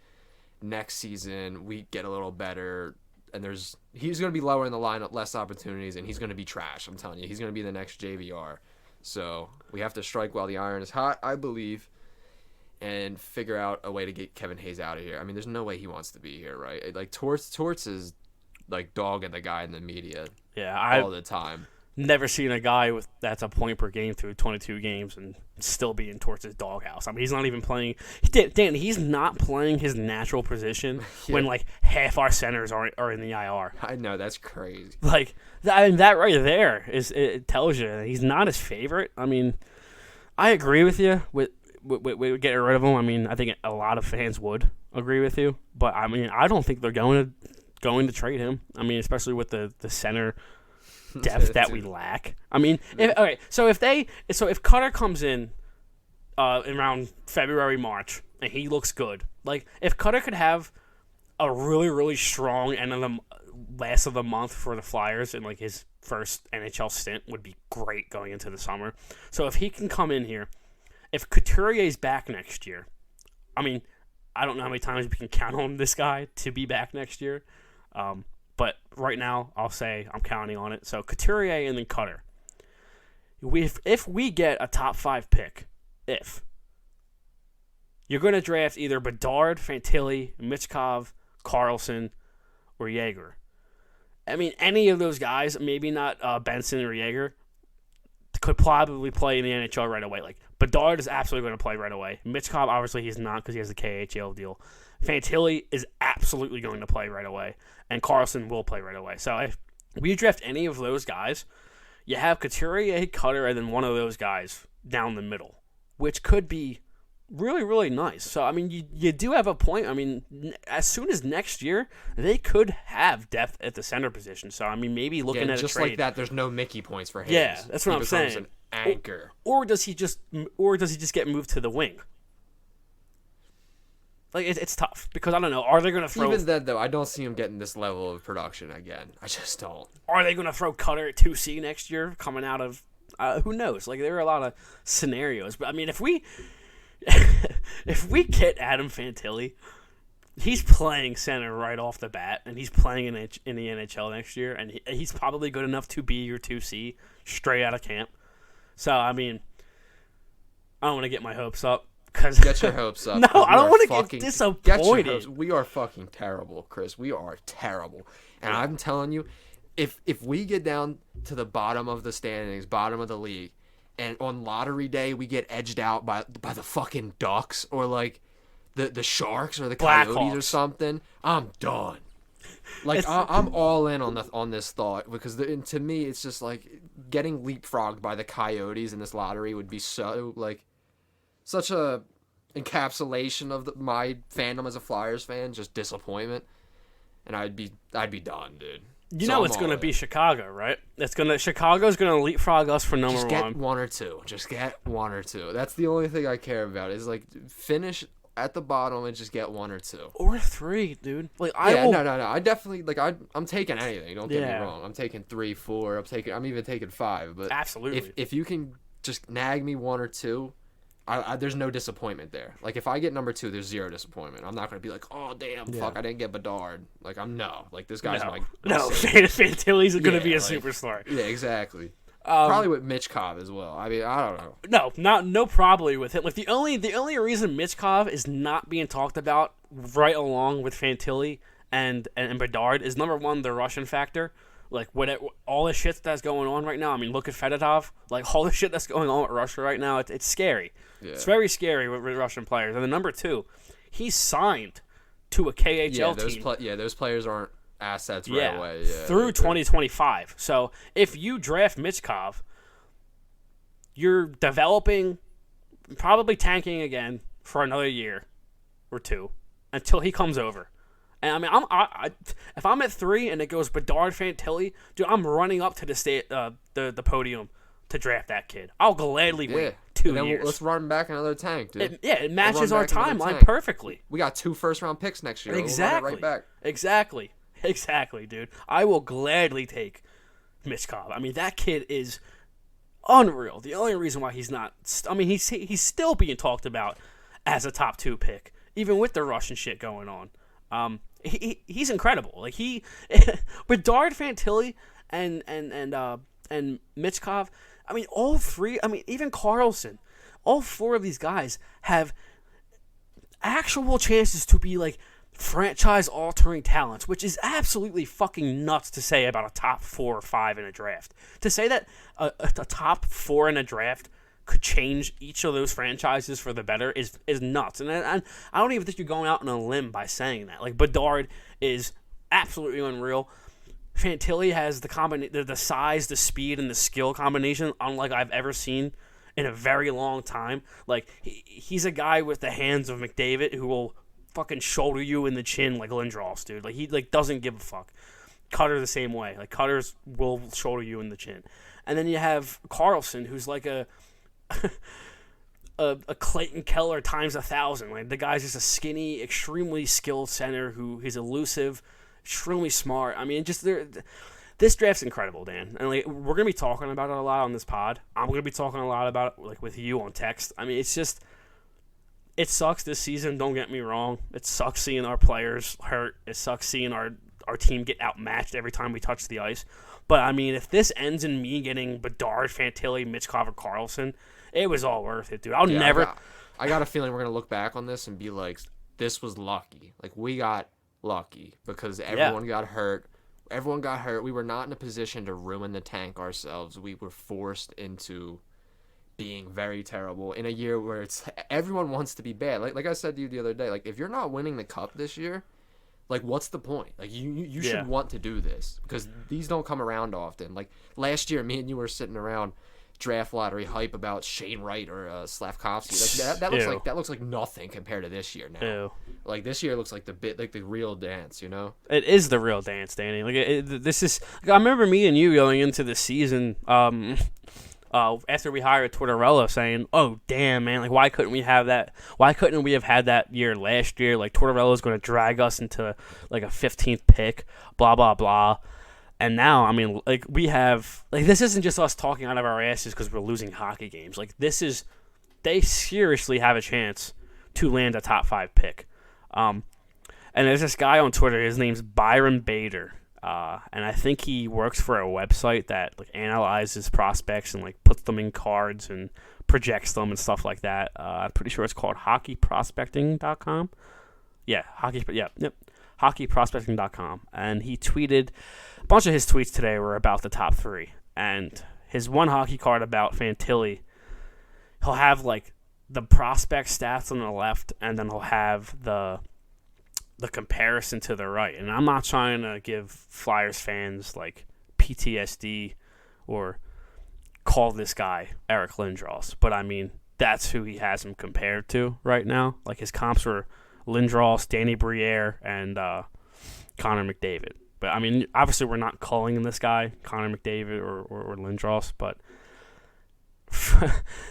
next season we get a little better and he's going to be lower in the lineup, less opportunities, and he's going to be trash. I'm telling you. He's going to be the next JVR. So we have to strike while the iron is hot, I believe, and figure out a way to get Kevin Hayes out of here. I mean, there's no way he wants to be here, right? Like, Torts is, like, dogging the guy in the media all the time. Never seen a guy that's a point per game through 22 games and still be in Torts' doghouse. I mean, he's not even playing. Dan, he's not playing his natural position when, like, half our centers are in the IR. I know, that's crazy. Like, I mean, that right there it tells you he's not his favorite. I mean, I agree with you with getting rid of him. I mean, I think a lot of fans would agree with you, but I mean, I don't think they're going to trade him. I mean, especially with the center depth that we lack. I mean, so if Cutter comes in around February, March, and he looks good, like if Cutter could have a really, really strong end of the last of the month for the Flyers in like his first NHL stint would be great going into the summer. So if he can come in here, if Couturier's back next year, I mean, I don't know how many times we can count on this guy to be back next year. But right now, I'll say I'm counting on it. So Couturier and then Cutter. If we get a top 5 pick, you're going to draft either Bedard, Fantilli, Michkov, Carlson, or Jaeger. I mean, any of those guys, maybe not Benson or Jaeger, could probably play in the NHL right away. Like, Bedard is absolutely going to play right away. Michkov, obviously, he's not because he has the KHL deal. Fantilli is absolutely going to play right away. And Carlson will play right away. So if we draft any of those guys, you have Couturier, Cutter, and then one of those guys down the middle, which could be really, really nice. So, I mean, you do have a point. I mean, as soon as next year, they could have depth at the center position. So, I mean, maybe looking at a just trade. like that, there's no Mickey points for Hayes. Yeah, that's what I'm saying. An anchor. Or does he just get moved to the wing? Like, it's tough because I don't know. Are they going to throw? Even then, though, I don't see him getting this level of production again. I just don't. Are they going to throw Cutter at 2C next year? Coming out of who knows? Like, there are a lot of scenarios. But I mean, if we get Adam Fantilli, he's playing center right off the bat, and he's playing in the NHL next year, and he's probably good enough to be your 2C straight out of camp. So, I mean, I don't want to get my hopes up. Get your hopes up. No, I don't want to get disappointed. We are fucking terrible, Chris. We are terrible. And I'm telling you, if we get down to the bottom of the standings, bottom of the league, and on lottery day we get edged out by the fucking Ducks or like the Sharks or the Coyotes or something, I'm done. Like I'm all in on this thought because to me it's just like getting leapfrogged by the Coyotes in this lottery would be such a encapsulation of my fandom as a Flyers fan, just disappointment, and I'd be done, dude. You know it's going to be Chicago, right? Chicago's going to leapfrog us for number one. Just get one or two. Just get one or two. That's the only thing I care about is like finish at the bottom and just get one or two or 3, dude. Like no. I definitely I'm taking anything. Don't get me wrong. I'm taking 3, 4. I'm even taking 5. But absolutely, if you can just nag me 1 or 2. There's no disappointment there. Like, if I get number 2, there's 0 disappointment. I'm not going to be like, oh, damn, fuck, I didn't get Bedard. Like, this guy's Fantilli's going to be a superstar. Yeah, exactly. Probably with Michkov as well. I mean, I don't know. No, probably with him. Like, the only reason Michkov is not being talked about right along with Fantilli and Bedard is, number one, the Russian factor. Like, all the shit that's going on right now. I mean, look at Fedotov. Like, all the shit that's going on with Russia right now, it's scary. Yeah. It's very scary with Russian players. And then number 2, he's signed to a KHL team. Those players aren't assets right away. Yeah, through 2025. So, if you draft Michkov, you're developing, probably tanking again for another year or 2 until he comes over. And I mean, if I'm at 3 and it goes Bedard, Fantilli, dude, I'm running up to the podium to draft that kid. I'll gladly wait 2 years. Let's run back another tank, dude. It matches our timeline perfectly. We got 2 first-round picks next year. Exactly. We'll run it right back. Exactly, dude. I will gladly take Michkov. I mean, that kid is unreal. The only reason why he's not, I mean, he's still being talked about as a top 2 pick, even with the Russian shit going on. He's incredible. Like Bedard, Fantilli, and Michkov. I mean, all 3. I mean, even Carlson. All 4 of these guys have actual chances to be like franchise-altering talents, which is absolutely fucking nuts to say about a top 4 or 5 in a draft. To say that a top 4 in a draft could change each of those franchises for the better is nuts. And I don't even think you're going out on a limb by saying that. Like, Bedard is absolutely unreal. Fantilli has the size, the speed, and the skill combination unlike I've ever seen in a very long time. Like, he's a guy with the hands of McDavid who will fucking shoulder you in the chin like Lindros, dude. Like, he doesn't give a fuck. Cutter the same way. Like, Cutters will shoulder you in the chin. And then you have Carlson, who's like a Clayton Keller times 1,000. Like, the guy's just a skinny, extremely skilled center who is elusive, extremely smart. I mean, just this draft's incredible, Dan. And like we're gonna be talking about it a lot on this pod. I'm gonna be talking a lot about it like with you on text. I mean, it's just it sucks this season. Don't get me wrong. It sucks seeing our players hurt. It sucks seeing our team get outmatched every time we touch the ice. But I mean, if this ends in me getting Bedard, Fantilli, Mitch Carver-Carlson, it was all worth it, dude. I got a feeling we're gonna look back on this and be like, this was lucky. Like we got lucky because everyone got hurt. Everyone got hurt. We were not in a position to ruin the tank ourselves. We were forced into being very terrible in a year where it's everyone wants to be bad. Like I said to you the other day, like if you're not winning the cup this year, like what's the point? Like you should want to do this because these don't come around often. Like last year, me and you were sitting around draft lottery hype about Shane Wright or Slavkovsky. Like that looks like nothing compared to this year now. Ew. Like this year looks like the real dance, you know? It is the real dance, Danny. Like this is. Like, I remember me and you going into the season. After we hired Tortorella, saying, "Oh damn, man! Like why couldn't we have that? Why couldn't we have had that year last year? Like Tortorella's going to drag us into like a 15th pick, blah blah blah." And now, I mean, like we have like this isn't just us talking out of our asses because we're losing hockey games. Like this is, they seriously have a chance to land a top 5 pick. And there's this guy on Twitter. His name's Byron Bader. And I think he works for a website that like analyzes prospects and like puts them in cards and projects them and stuff like that. I'm pretty sure it's called hockeyprospecting.com. Hockeyprospecting.com. And he tweeted a bunch of his tweets today were about the top 3. And his one hockey card about Fantilli, he'll have like the prospect stats on the left, and then he'll have the comparison to the right. And I'm not trying to give Flyers fans like PTSD or call this guy Eric Lindros, but I mean that's who he has him compared to right now. Like his comps were Lindros, Danny Briere, and Connor McDavid. But I mean, obviously we're not calling this guy Connor McDavid or Lindros, but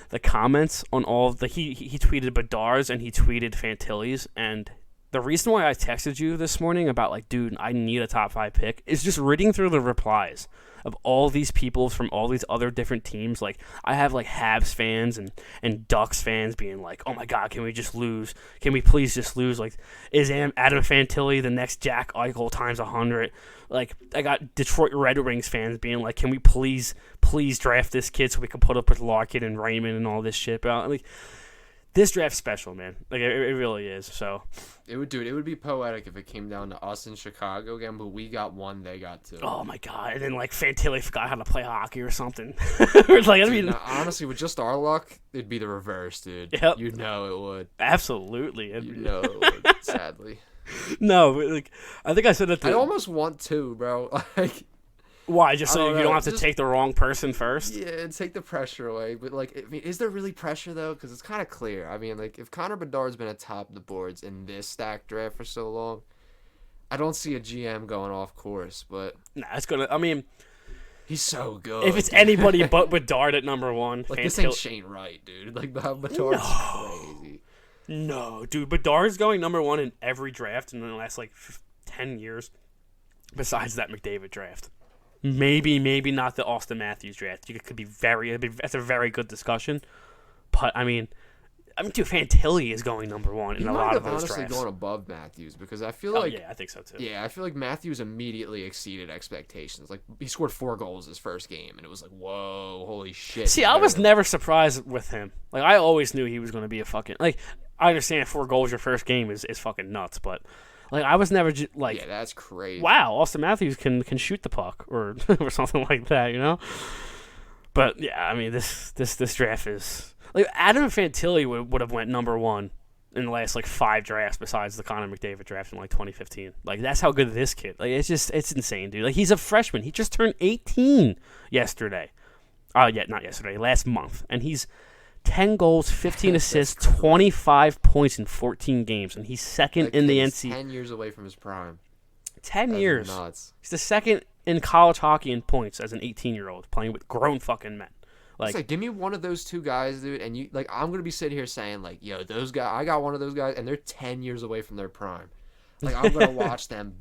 the comments on all of the he tweeted Bedards and he tweeted Fantilli's, and the reason why I texted you this morning about like, dude, I need a top 5 pick is just reading through the replies of all these people from all these other different teams. Like I have like Habs fans and Ducks fans being like, oh my God, can we just lose? Can we please just lose? Like, is Adam Fantilli the next Jack Eichel times 100? Like I got Detroit Red Wings fans being like, can we please draft this kid so we can put up with Larkin and Raymond and all this shit? But like, this draft's special, man. Like it really is. So it would be poetic if it came down to us in Chicago again, but we got 1, they got 2. Oh my God! And then like Fantilli forgot how to play hockey or something. Like, dude, honestly, with just our luck, it'd be the reverse, dude. Yep. You know it would. Absolutely. You know it would. Sadly. No, but like I think I said it. I almost want to, bro. Like. Why? Just so you don't have to take the wrong person first? Yeah, take the pressure away. But, like, I mean, is there really pressure, though? Because it's kind of clear. I mean, like, if Connor Bedard's been atop the boards in this stacked draft for so long, I don't see a GM going off course. But nah, it's going to – I mean – he's so good. If it's anybody but Bedard at number 1. Like, this ain't Shane Wright, dude. Like, Bedard's crazy. No, dude. Bedard's going number 1 in every draft in the last, like, 10 years besides that McDavid draft. Maybe not the Austin Matthews draft. It could be that's a very good discussion. But I mean, dude, Fantilli is going number 1 in a lot of those drafts. Honestly, going above Matthews because I feel like yeah, I think so too. Yeah, I feel like Matthews immediately exceeded expectations. Like he scored 4 goals his first game, and it was like, whoa, holy shit. See, I was never surprised with him. Like I always knew he was going to be a fucking like. I understand 4 goals your first game is fucking nuts, but. Like I was never like, yeah, that's crazy. Wow, Austin Matthews can shoot the puck or or something like that, you know. But yeah, I mean this draft is like Adam Fantilli would have went number 1 in the last like 5 drafts besides the Connor McDavid draft in like 2015. Like that's how good this kid. Like it's insane, dude. Like he's a freshman. He just turned 18 yesterday. Not yesterday, last month, and he's 10 goals, 15 assists, 25 points in 14 games, and he's second in the NCAA. 10 years away from his prime. 10 years. Nuts. He's the second in college hockey in points as an 18-year-old playing with grown fucking men. Like, give me one of those 2 guys, dude, and you like I'm gonna be sitting here saying like, yo, those guys, I got one of those guys, and they're 10 years away from their prime. Like I'm gonna watch them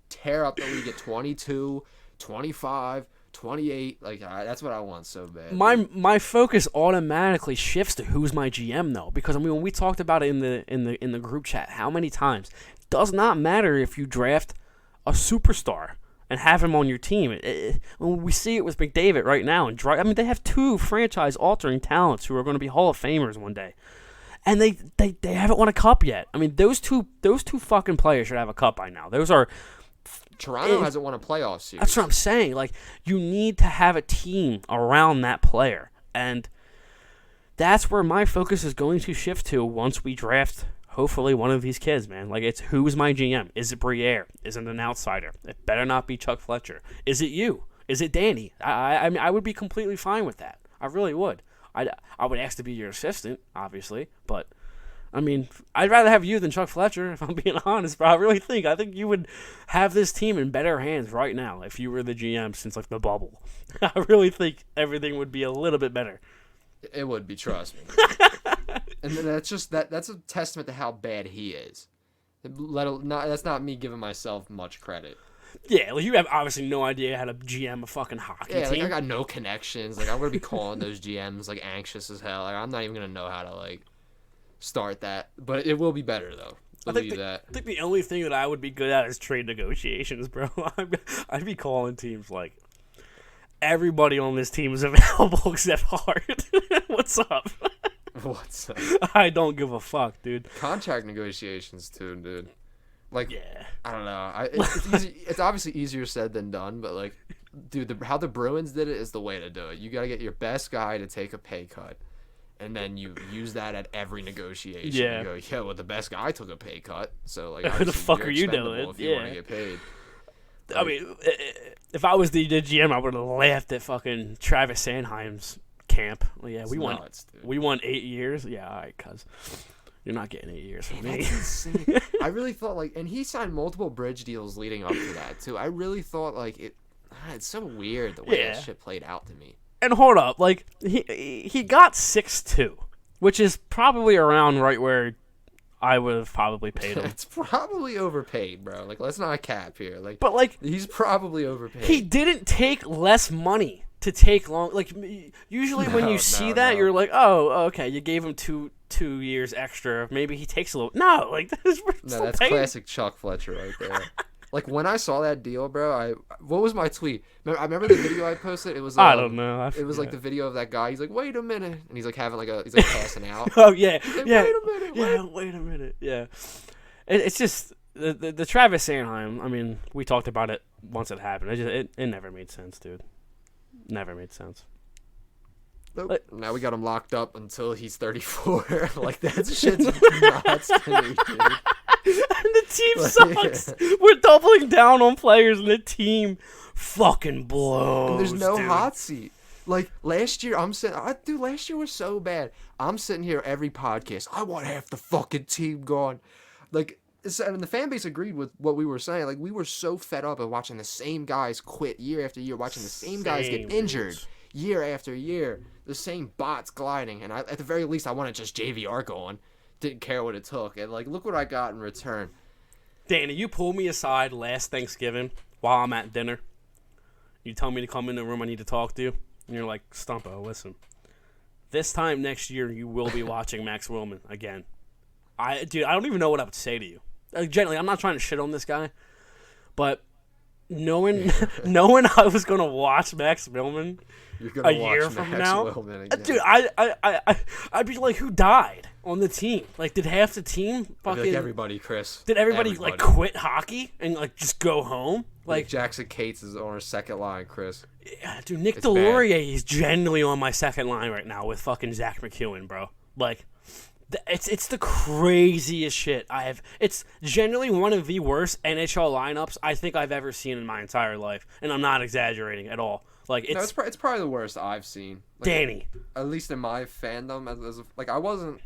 tear up the league at 22, 25, 28. Like that's what I want so bad. My focus automatically shifts to who's my GM though, because I mean when we talked about it in the group chat, how many times does not matter if you draft a superstar and have him on your team. When we see it with McDavid right now, and I mean they have 2 franchise-altering talents who are going to be Hall of Famers one day, and they haven't won a cup yet. I mean those two fucking players should have a cup by now. Those are. Toronto hasn't won a playoff series. That's what I'm saying. Like you need to have a team around that player, and that's where my focus is going to shift to once we draft. Hopefully one of these kids, man. Like, it's who's my GM? Is it Briere? Is it an outsider? It better not be Chuck Fletcher. Is it you? Is it Danny? I mean, I would be completely fine with that. I really would. I would ask to be your assistant, obviously, but I mean, I'd rather have you than Chuck Fletcher, if I'm being honest. But I think you would have this team in better hands right now if you were the GM since like the bubble. I really think everything would be a little bit better. It would be, trust me. And then that's a testament to how bad he is. That's not me giving myself much credit. Yeah, well, you have obviously no idea how to GM a fucking hockey team. Like I got no connections. Like I'm gonna be calling those GMs like anxious as hell. Like I'm not even gonna know how to like start that. But it will be better though. I think the only thing that I would be good at is trade negotiations, bro. I'd be calling teams like, everybody on this team is available except Hart. What's up? What's up? I don't give a fuck, dude. Contract negotiations too, dude. Like, yeah. I don't know. It's easy, it's obviously easier said than done, but like, dude, how the Bruins did it is the way to do it. You gotta get your best guy to take a pay cut, and then you use that at every negotiation. Yeah. You go, yeah, well, the best guy took a pay cut, so like, What the fuck are you expendable doing? if you want to get paid? I mean, if I was the GM, I would have laughed at fucking Travis Sanheim's camp. Well, yeah, we won 8 years. Yeah, all right, cuz you're not getting 8 years from me. That's insane. I really thought like, and he signed multiple bridge deals leading up to that too. I really thought like it's so weird the way that shit played out to me. And hold up, like he got 6'2", which is probably around right where I would have probably paid him. It's probably overpaid, bro. Like, let's not cap here. Like, but like, he's probably overpaid. He didn't take less money to take long. Like, usually when you see that, you're like, oh, okay, you gave him two years extra. Maybe he takes a little. No, like that's classic Chuck Fletcher right there. Like when I saw that deal, bro, what was my tweet? I remember the video I posted. It was I don't know. It was like the video of that guy. He's like, wait a minute, and he's like having he's like passing out. Oh yeah, like, yeah. Wait a minute. Yeah. It's just the Travis Sanheim. I mean, we talked about it once it happened. It never made sense, dude. Never made sense. Nope. Now we got him locked up until he's 34. Like that shit's nuts to me, dude. And the team sucks. We're doubling down on players, and the team fucking blows. And there's no dude. hot seat. Like last year, last year was so bad. I'm sitting here every podcast. I want half the fucking team gone. Like, and the fan base agreed with what we were saying. Like, we were so fed up of watching the same guys quit year after year, watching the same guys get injured year after year, the same bots gliding. And at the very least, I wanted just JVR going. Didn't care what it took, and like, look what I got in return. Danny, you pulled me aside last Thanksgiving while I'm at dinner. You tell me to come in the room. I need to talk to you, and you're like, Stumpo, listen. This time next year, you will be watching Max Willman again. I don't even know what I would say to you. Generally, I'm not trying to shit on this guy, but knowing I was gonna watch Max Willman a year from now, dude, I'd be like, who died on the team? Like, did half the team fucking like everybody, Chris? Did everybody like quit hockey and like just go home? Like Jackson Cates is on our second line, Chris. Yeah, dude, Nick Delorier is genuinely on my second line right now with fucking Zach McEwen, bro. Like, it's the craziest shit I have. It's genuinely one of the worst NHL lineups I think I've ever seen in my entire life, and I'm not exaggerating at all. Like, it's probably the worst I've seen. Like, Danny, at least in my fandom, I wasn't.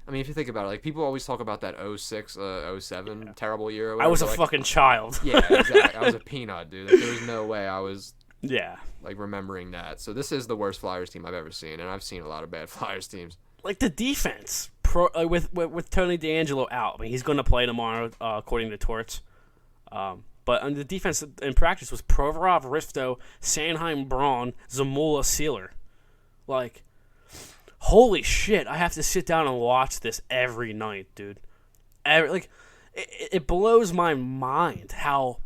I mean, if you think about it, like, people always talk about that 06, 07 terrible year. Or whatever, I was a fucking child. Yeah, exactly. I was a peanut, dude. Like, there was no way I was. Yeah. Like, remembering that. So this is the worst Flyers team I've ever seen, and I've seen a lot of bad Flyers teams. Like, the defense with Tony DeAngelo out. I mean, he's going to play tomorrow, according to Torts. But the defense in practice was Provorov, Rifto, Sanheim, Braun, Zamula, Sealer. Like, holy shit! I have to sit down and watch this every night, dude. It blows my mind how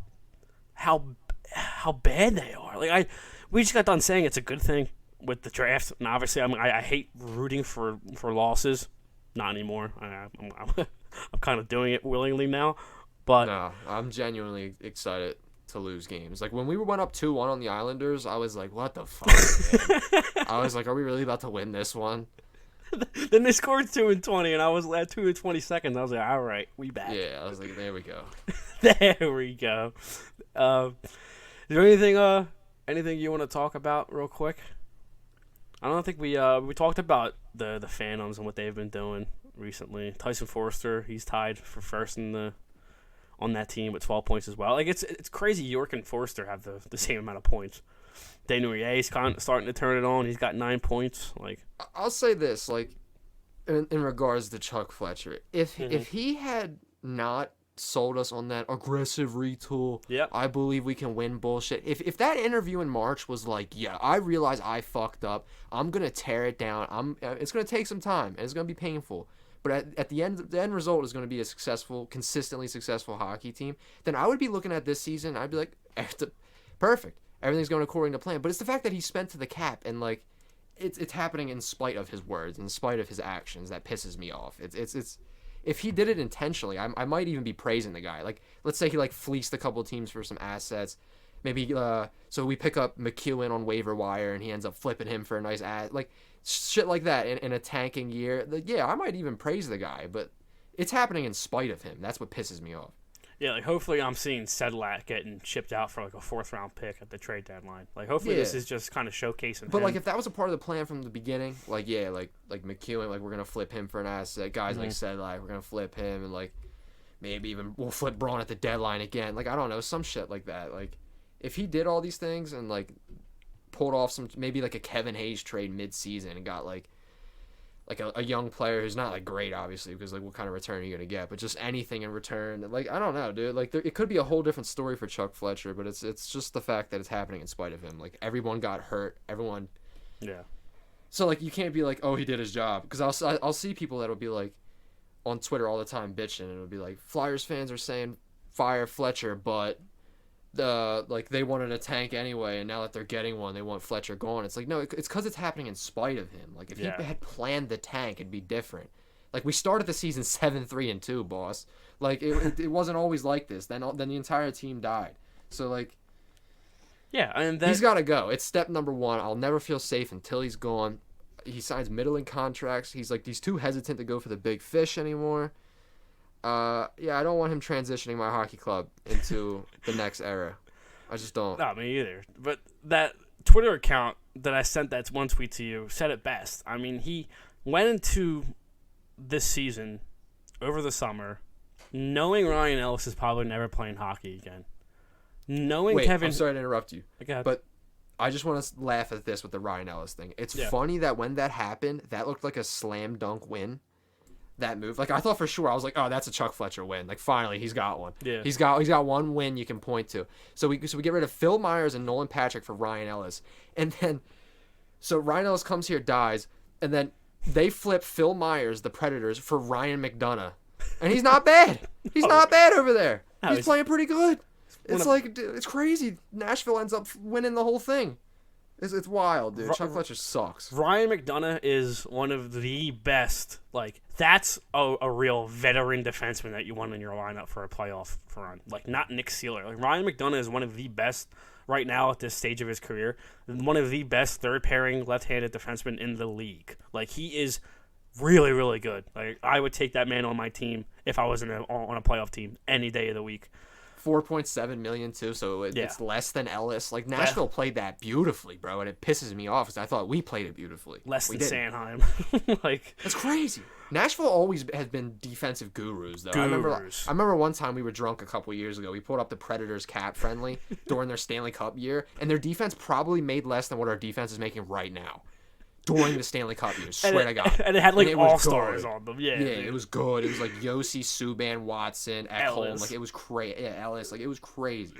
bad they are. Like we just got done saying it's a good thing with the draft, and obviously I hate rooting for losses. Not anymore. I'm kind of doing it willingly now. But no, I'm genuinely excited to lose games. Like when we went up 2-1 on the Islanders, I was like, "What the fuck?" Man? I was like, "Are we really about to win this one?" Then they scored 2 in 20, and I was at 2 in 20 seconds. I was like, "All right, we back." Yeah, I was like, "There we go." There we go. Is there anything you want to talk about real quick? I don't think we talked about the Phantoms and what they've been doing recently. Tyson Forster, he's tied for first on that team with 12 points as well. Like it's crazy. York and Forster have the same amount of points. Desnoyers kind of starting to turn it on. He's got 9 points. Like I'll say this, like in regards to Chuck Fletcher, if he had not sold us on that aggressive retool, I believe we can win bullshit. If that interview in March was like, yeah, I realize I fucked up, I'm gonna tear it down. It's gonna take some time and it's gonna be painful. But at the end result is going to be a successful, consistently successful hockey team. Then I would be looking at this season. I'd be like, perfect. Everything's going according to plan. But it's the fact that he spent to the cap and like, it's happening in spite of his words, in spite of his actions that pisses me off. It's if he did it intentionally, I might even be praising the guy. Like, let's say he like fleeced a couple teams for some assets. Maybe so we pick up McEwen on waiver wire and he ends up flipping him for a nice ad. Like shit like that in a tanking year. Yeah, I might even praise the guy, but it's happening in spite of him. That's what pisses me off. Yeah, like hopefully I'm seeing Sedlak getting shipped out for like a 4th round pick at the trade deadline. Like hopefully this is just kind of showcasing. But him. like if that was a part of the plan from the beginning, like yeah, like McEwen, like we're gonna flip him for an asset. Guys like Sedlak, we're gonna flip him, and like maybe even we'll flip Braun at the deadline again. Like I don't know, some shit like that. Like if he did all these things and like pulled off some maybe like a Kevin Hayes trade mid-season and got like a young player who's not like great obviously because like what kind of return are you gonna get, but just anything in return, like I don't know, dude, like it could be a whole different story for Chuck Fletcher, but it's just the fact that it's happening in spite of him. Like everyone got hurt, so like you can't be like, oh, he did his job, because I'll see people that'll be like on Twitter all the time bitching, and it'll be like Flyers fans are saying fire Fletcher, but they wanted a tank anyway, and now that they're getting one, they want Fletcher gone. It's like, no, it's because it's happening in spite of him. Like if he had planned the tank, it'd be different. Like we started the season 7-3-2, boss. Like it wasn't always like this. Then the entire team died. So like, yeah, and he's got to go. It's step number 1. I'll never feel safe until he's gone. He signs middling contracts. He's too hesitant to go for the big fish anymore. I don't want him transitioning my hockey club into the next era. I just don't. Not me either. But that Twitter account that I sent that one tweet to you said it best. I mean, he went into this season over the summer knowing Ryan Ellis is probably never playing hockey again. I'm sorry to interrupt you. Okay. But I just want to laugh at this with the Ryan Ellis thing. It's funny that when that happened, that looked like a slam dunk win. That move, like I thought for sure, I was like, oh, that's a Chuck Fletcher win. Like finally, he's got one. Yeah, he's got one win you can point to. So we get rid of Phil Myers and Nolan Patrick for Ryan Ellis, and then so Ryan Ellis comes here, dies, and then they flip Phil Myers, the Predators, for Ryan McDonough, and he's not bad. He's not bad over there. He's playing pretty good. It's crazy. Nashville ends up winning the whole thing. It's wild, dude. Chuck Fletcher sucks. Ryan McDonough is one of the best. Like, that's a real veteran defenseman that you want in your lineup for a playoff run. Like, not Nick Sealer. Like, Ryan McDonough is one of the best right now at this stage of his career. One of the best third-pairing left-handed defensemen in the league. Like, he is really, really good. Like, I would take that man on my team if I was on a playoff team any day of the week. $4.7 million too, so it's less than Ellis. Like Nashville played that beautifully, bro, and it pisses me off because I thought we played it beautifully. Less than Sanheim. Like that's crazy. Nashville always has been defensive gurus, though. I remember one time we were drunk a couple years ago. We pulled up the Predators cap friendly during their Stanley Cup year, and their defense probably made less than what our defense is making right now. during the Stanley Cup years. Swear to God. And it had like it was all-stars good. on them. Yeah, it was good. It was like Yossi, Subban, Watson, Ekholm. Ellis. Like it was crazy. Yeah, Ellis. Like it was crazy.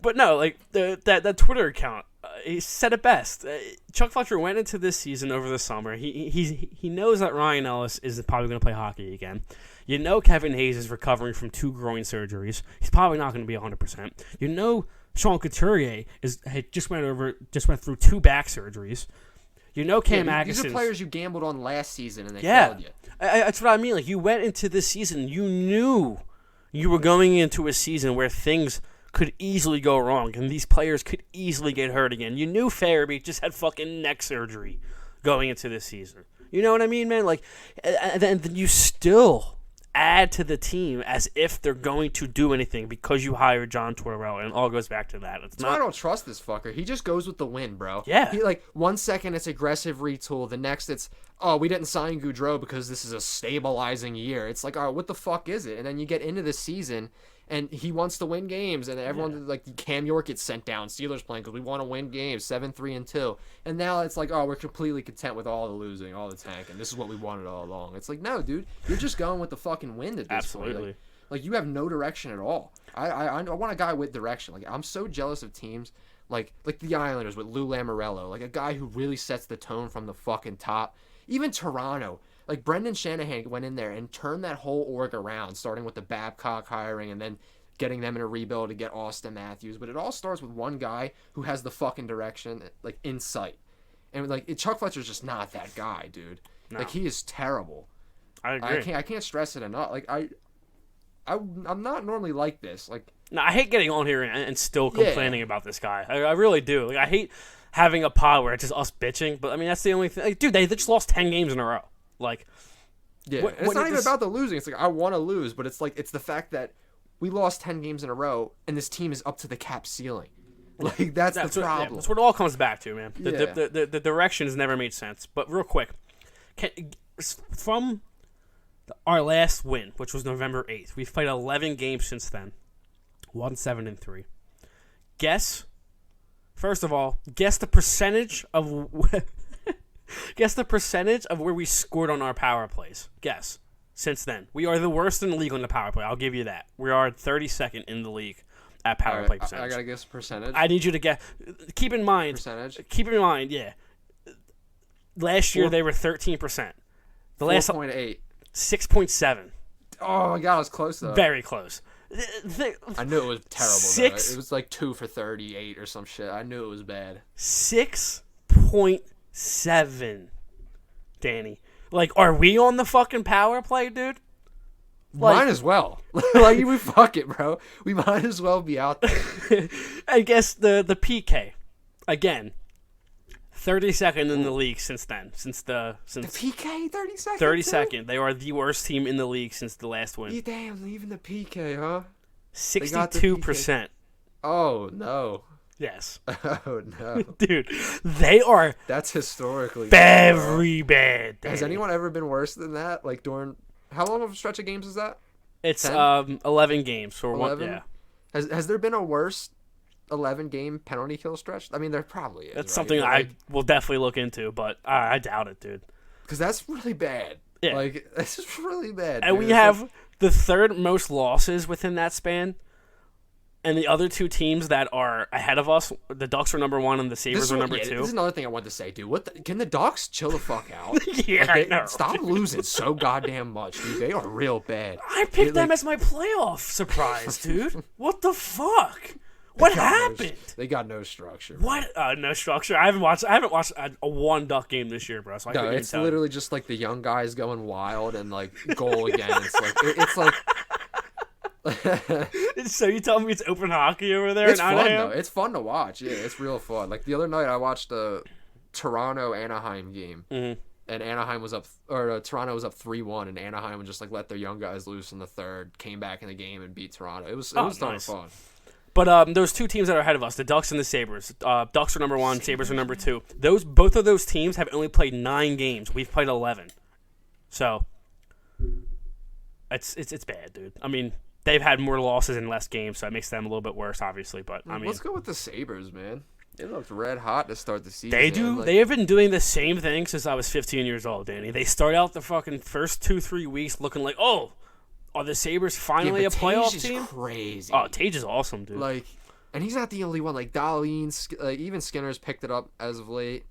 But no, like that Twitter account, he said it best. Chuck Fletcher went into this season over the summer. He knows that Ryan Ellis is probably going to play hockey again. You know Kevin Hayes is recovering from 2 groin surgeries. He's probably not going to be 100%. You know Sean Couturier just went through 2 back surgeries. You know Cam Atkinson. These are players you gambled on last season and they failed you. That's what I mean. Like you went into this season, you knew you were going into a season where things could easily go wrong, and these players could easily get hurt again. You knew Farabee just had fucking neck surgery going into this season. You know what I mean, man? Like, and then you still add to the team as if they're going to do anything because you hired John Tortorella, and it all goes back to that. I don't trust this fucker. He just goes with the win, bro. Yeah. He, like, 1 second it's aggressive retool. The next it's, we didn't sign Goudreau because this is a stabilizing year. It's like, all right, what the fuck is it? And then you get into the season, and he wants to win games, and everyone, like, Cam York gets sent down. Steelers playing because we want to win games, 7-3-2. And now it's like, we're completely content with all the losing, all the tanking. This is what we wanted all along. It's like, no, dude, you're just going with the fucking wind at this Absolutely. point. Like, you have no direction at all. I want a guy with direction. Like, I'm so jealous of teams like the Islanders with Lou Lamoriello, like a guy who really sets the tone from the fucking top. Even Toronto. Like, Brendan Shanahan went in there and turned that whole org around, starting with the Babcock hiring and then getting them in a rebuild to get Austin Matthews. But it all starts with one guy who has the fucking direction, like, in sight. And, like, Chuck Fletcher's just not that guy, dude. No. Like, he is terrible. I agree. I can't stress it enough. Like, I'm not normally like this. Like, no, I hate getting on here and still complaining about this guy. I really do. Like, I hate having a pod where it's just us bitching. But, I mean, that's the only thing. Like, dude, they just lost 10 games in a row. Like, it's not even about the losing. It's like, I want to lose, but it's like, it's the fact that we lost 10 games in a row and this team is up to the cap ceiling. Like, that's the problem. That's what it all comes back to, man. The direction has never made sense. But real quick, from our last win, which was November 8th, we've played 11 games since then. 1-7-3. First of all, guess the percentage of where we scored on our power plays. Guess. Since then. We are the worst in the league on the power play. I'll give you that. We are 32nd in the league at power play percentage. I gotta guess percentage. I need you to guess. Keep in mind. Percentage? Keep in mind, yeah. Last year they were 13%. The last 4.8. 6.7. Oh my god, I was close though. Very close. I knew it was terrible. It was like 2 for 38 or some shit. I knew it was bad. 6.7, Danny. Like, are we on the fucking power play, dude? Like, might as well. Like, we fuck it, bro. We might as well be out there. I guess the PK, again, 32nd in the league since then. Since the PK 32nd. 32nd. They are the worst team in the league since the last win. Damn, even the PK, huh? 62%. Oh no. Yes. Oh no. Dude, they are. That's historically very bad. Danny. Has anyone ever been worse than that? Like during how long of a stretch of games is that? It's 11 games for 11? one. Yeah. Has there been a worse 11-game penalty kill stretch? I mean, there probably is. That's right? something I will definitely look into, but I doubt it, dude. Because that's really bad. Yeah. Like, this is really bad. And dude. we have the third most losses within that span. And the other two teams that are ahead of us, the Ducks are number 1 and the Sabres are number 2. This is another thing I wanted to say, dude. Can the Ducks chill the fuck out? Yeah, I know. Stop losing so goddamn much, dude. They are real bad. I picked them as my playoff surprise, dude. What the fuck? What happened? They got no structure. What? No structure. I haven't watched a one Duck game this year, bro. So I couldn't it's literally just like the young guys going wild and like goal again. It's like. So you telling me it's open hockey over there? It's fun though. It's fun to watch. Yeah, it's real fun. Like the other night, I watched the Toronto Anaheim game, and Anaheim was up, or Toronto was up 3-1, and Anaheim would just like let their young guys loose in the third, came back in the game and beat Toronto. It was nice. Fun. But those two teams that are ahead of us, the Ducks and the Sabres. Ducks are number 1, Sabres are number 2. Both of those teams have only played 9 games. We've played 11. So it's bad, dude. I mean, they've had more losses in less games, so it makes them a little bit worse, obviously. But I mean, let's go with the Sabres, man. They looked red hot to start the season. They do. They have been doing the same thing since I was 15 years old, Danny. They start out the fucking first 2-3 weeks looking like, oh, are the Sabres finally a playoff team? Tage is crazy. Oh, Tage is awesome, dude. Like, and he's not the only one. Like, Dahlin, even Skinner's picked it up as of late.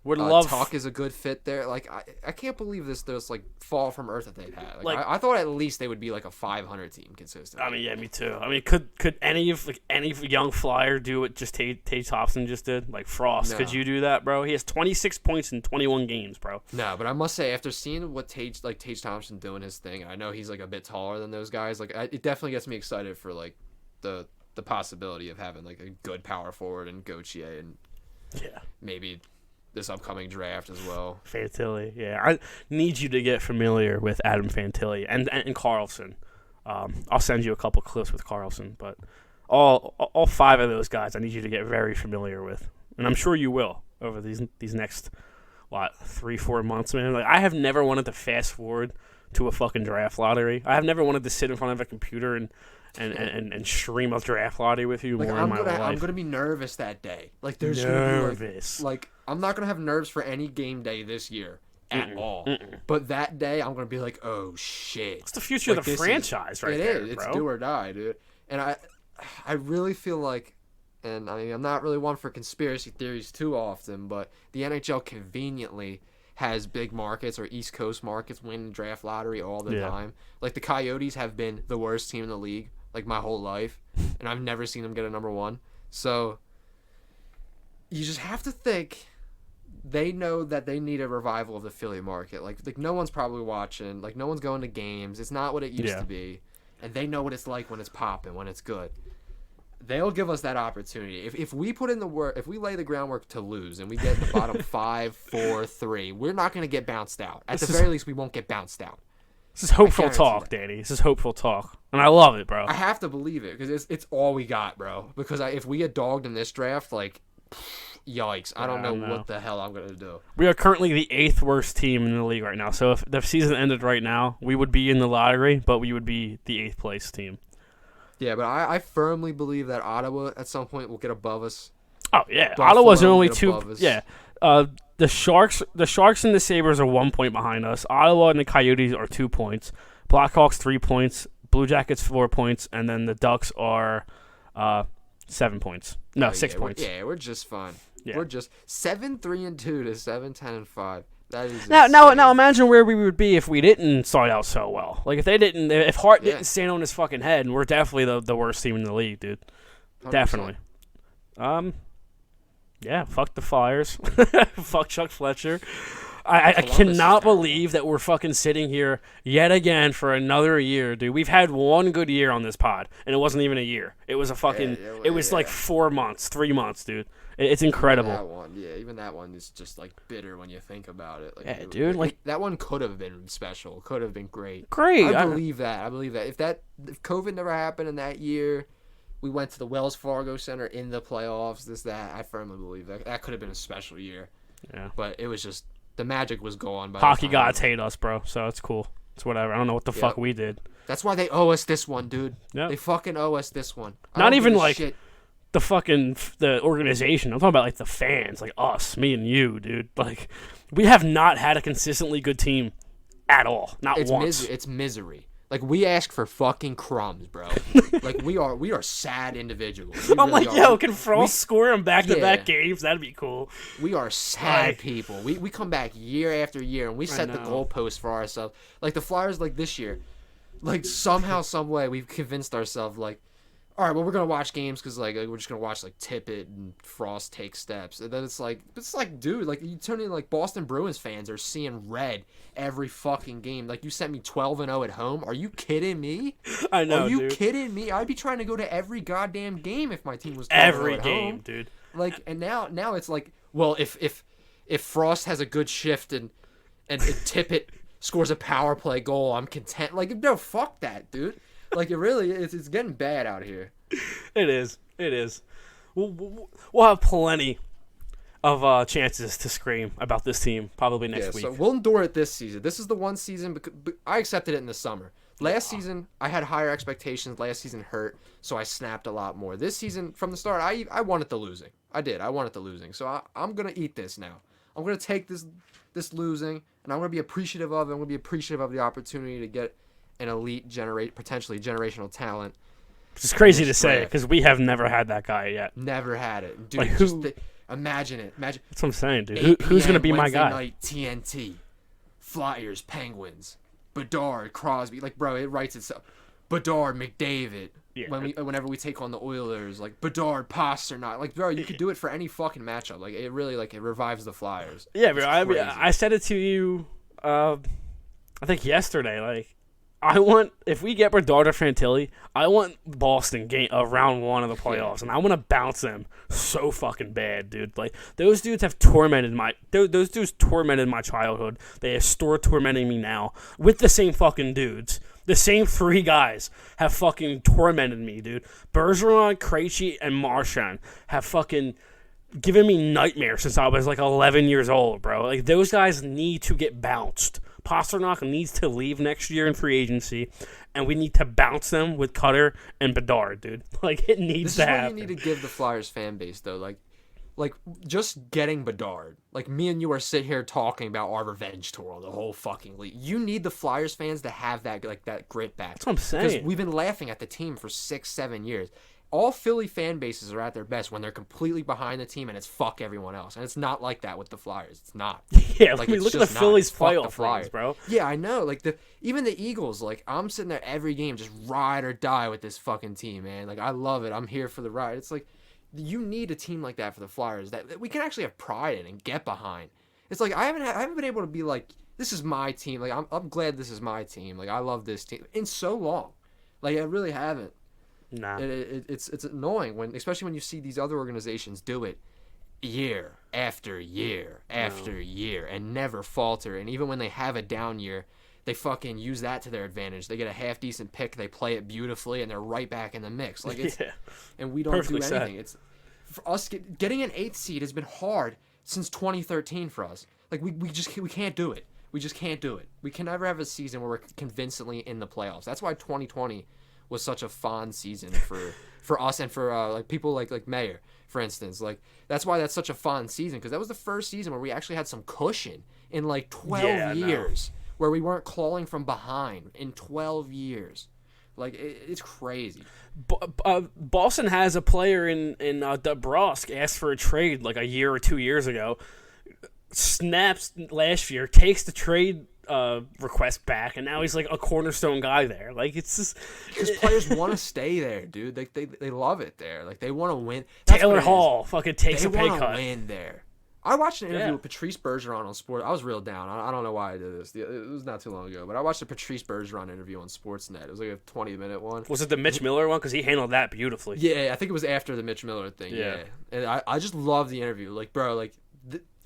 Would love Tuck is a good fit there. Like, I can't believe this like fall from earth that they've had. Like I thought at least they would be like a 500 team consistently. I mean, yeah, me too. I mean, could any young flyer do what just Tage Thompson just did? Like Frost, No. Could you do that, bro? He has 26 points in 21 games, bro. No, but I must say, after seeing what Tage Thompson doing his thing, I know he's like a bit taller than those guys. Like, it definitely gets me excited for like the possibility of having like a good power forward and Gauthier and maybe this upcoming draft as well. Fantilli, yeah. I need you to get familiar with Adam Fantilli and Carlson. I'll send you a couple clips with Carlson, but all 5 of those guys I need you to get very familiar with, and I'm sure you will over these next 3-4 months, man. Like, I have never wanted to fast forward to a fucking draft lottery. I have never wanted to sit in front of a computer and stream a draft lottery with you more in my life. I'm gonna be nervous that day. Like, there's nervous. Gonna be like I'm not gonna have nerves for any game day this year at all. But that day, I'm gonna be like, oh shit. It's the future of the franchise, right there, bro. It's do or die, dude. And I really feel like, and I mean, I'm not really one for conspiracy theories too often, but the NHL conveniently has big markets or East Coast markets win the draft lottery all the time. Like, the Coyotes have been the worst team in the league like my whole life, and I've never seen them get a number 1. So you just have to think they know that they need a revival of the Philly market. Like no one's probably watching. Like, no one's going to games. It's not what it used to be, and they know what it's like when it's popping, when it's good. They'll give us that opportunity. If we put in the work, if we lay the groundwork to lose and we get in the bottom 5, 4, 3, we're not going to get bounced out. At the very least, we won't get bounced out. This is hopeful talk, Danny. This is hopeful talk, and I love it, bro. I have to believe it because it's all we got, bro. Because if we get dogged in this draft, like, yikes, I don't know what the hell I'm gonna do. We are currently the 8th worst team in the league right now. So if the season ended right now, we would be in the lottery, but we would be the 8th place team. Yeah, but I firmly believe that Ottawa at some point will get above us. Oh yeah, Buffalo Ottawa's will only get 2. above us. Yeah, the Sharks and the Sabres are 1 point behind us. Ottawa and the Coyotes are 2 points. Blackhawks 3 points. Blue Jackets 4 points, and then the Ducks are 7 points. No, 6 points. We're just fine. Yeah. We're just 7-3-2 to 7-10-5. That is now imagine where we would be if we didn't start out so well. Like, if Hart didn't stand on his fucking head, and we're definitely the worst team in the league, dude. 100%. Definitely. Yeah, fuck the Flyers. Fuck Chuck Fletcher. I cannot believe that we're fucking sitting here yet again for another year, dude. We've had one good year on this pod, and it wasn't even a year. It was a fucking. It was like 4 months, 3 months, dude. It's incredible. Even that one is just like bitter when you think about it. Like, dude. Like, that one could have been special. Could have been great. I believe that. If COVID never happened in that year, we went to the Wells Fargo Center in the playoffs. I firmly believe that could have been a special year. Yeah. But it was just. The magic was gone. Hockey gods hate us, bro, so it's cool. It's whatever. I don't know what the fuck we did. That's why they owe us this one, dude. Yep. They fucking owe us this one. Not even like the organization. I'm talking about like the fans, like us, me and you, dude. Like, we have not had a consistently good team at all. Not once. It's misery. Like, we ask for fucking crumbs, bro. Like, we are sad individuals. I'm really like, yo, can Frost score in back-to-back games? That'd be cool. We are sad people. We come back year after year, and we set the goalpost for ourselves. Like, the Flyers, like, this year, like, somehow, some way, we've convinced ourselves, like, all right, well, we're going to watch games because, like, we're just going to watch, like, Tippett and Frost take steps. And then it's like, dude, like, you turn in, like, Boston Bruins fans are seeing red every fucking game. Like, you sent me 12-0 at home. Are you kidding me? I know, Are you dude. kidding me? I'd be trying to go to every goddamn game if my team was 12-0 every at game, home. dude. Like, and now it's like, well, if Frost has a good shift and Tippett scores a power play goal, I'm content. Like, no, fuck that, dude. Like, it's getting bad out here. It is. We'll have plenty of chances to scream about this team probably next week. So we'll endure it this season. This is the one season, because I accepted it in the summer. Last season, I had higher expectations. Last season hurt, so I snapped a lot more. This season, from the start, I wanted the losing. I did. I wanted the losing. So I'm going to eat this now. I'm going to take this losing, and I'm going to be appreciative of it. I'm going to be appreciative of the opportunity to get an elite, potentially generational talent. Which is crazy to say, because we have never had that guy yet. Never had it. Dude, like imagine it. That's what I'm saying, dude. Who's going to be Wednesday my guy? Night, TNT, Flyers, Penguins, Bedard, Crosby. Like, bro, it writes itself. Bedard, McDavid. Yeah. Whenever we take on the Oilers, like Bedard, Pasternak, like, bro, you could do it for any fucking matchup. Like, it really, like, it revives the Flyers. Yeah, bro. I said it to you, I think yesterday. Like, if we get Bedard or Fantilli, I want Boston round 1 of the playoffs, and I want to bounce them so fucking bad, dude. Like, those dudes have tormented my childhood. They are still tormenting me now with the same fucking dudes. The same 3 guys have fucking tormented me, dude. Bergeron, Krejci, and Marchand have fucking given me nightmares since I was like 11 years old, bro. Like, those guys need to get bounced. Pasternak needs to leave next year in free agency, and we need to bounce them with Cutter and Bedard, dude. Like, it needs to happen. This is what you need to give the Flyers fan base, though. Like just getting Bedard. Like, me and you are sitting here talking about our revenge tour the whole fucking league. You need the Flyers fans to have that grit back. That's what I'm saying. Because we've been laughing at the team for 6-7 years. All Philly fan bases are at their best when they're completely behind the team and it's fuck everyone else. And it's not like that with the Flyers. It's not. Yeah, like, look at the Phillies playoff runs, bro. Yeah, I know. Like, even the Eagles, like, I'm sitting there every game just ride or die with this fucking team, man. Like, I love it. I'm here for the ride. It's like, you need a team like that for the Flyers that we can actually have pride in and get behind. It's like, I haven't been able to be like, this is my team. Like, I'm glad this is my team. Like, I love this team in so long. Like, I really haven't. Nah. It's annoying especially when you see these other organizations do it year after year after year and never falter. And even when they have a down year, they fucking use that to their advantage. They get a half decent pick, they play it beautifully, and they're right back in the mix. Like, it's, and we don't Perfectly do anything. It's for us getting an 8th seed has been hard since 2013 for us. Like, we can't do it. We just can't do it. We can never have a season where we're convincingly in the playoffs. That's why 2020 was such a fond season for us and for like people like Mayer, for instance. Like, that's why that's such a fun season, because that was the first season where we actually had some cushion in like 12 years where we weren't clawing from behind in 12 years. Like, it's crazy. Boston has a player in DeBrusk asked for a trade like a year or 2 years ago. Snaps last year, takes the trade request back, and now he's like a cornerstone guy there. Like, it's just because players want to stay there, dude. They love it there. Like, they want to win. Taylor Hall fucking takes a pay cut. They want to win there. I watched an interview with Patrice Bergeron on Sports. I was real down. I don't know why I did this. It was not too long ago, but I watched a Patrice Bergeron interview on Sportsnet. It was like a 20-minute one. Was it the Mitch Miller one? Because he handled that beautifully. Yeah, I think it was after the Mitch Miller thing. Yeah. And I just love the interview. Like, bro, like,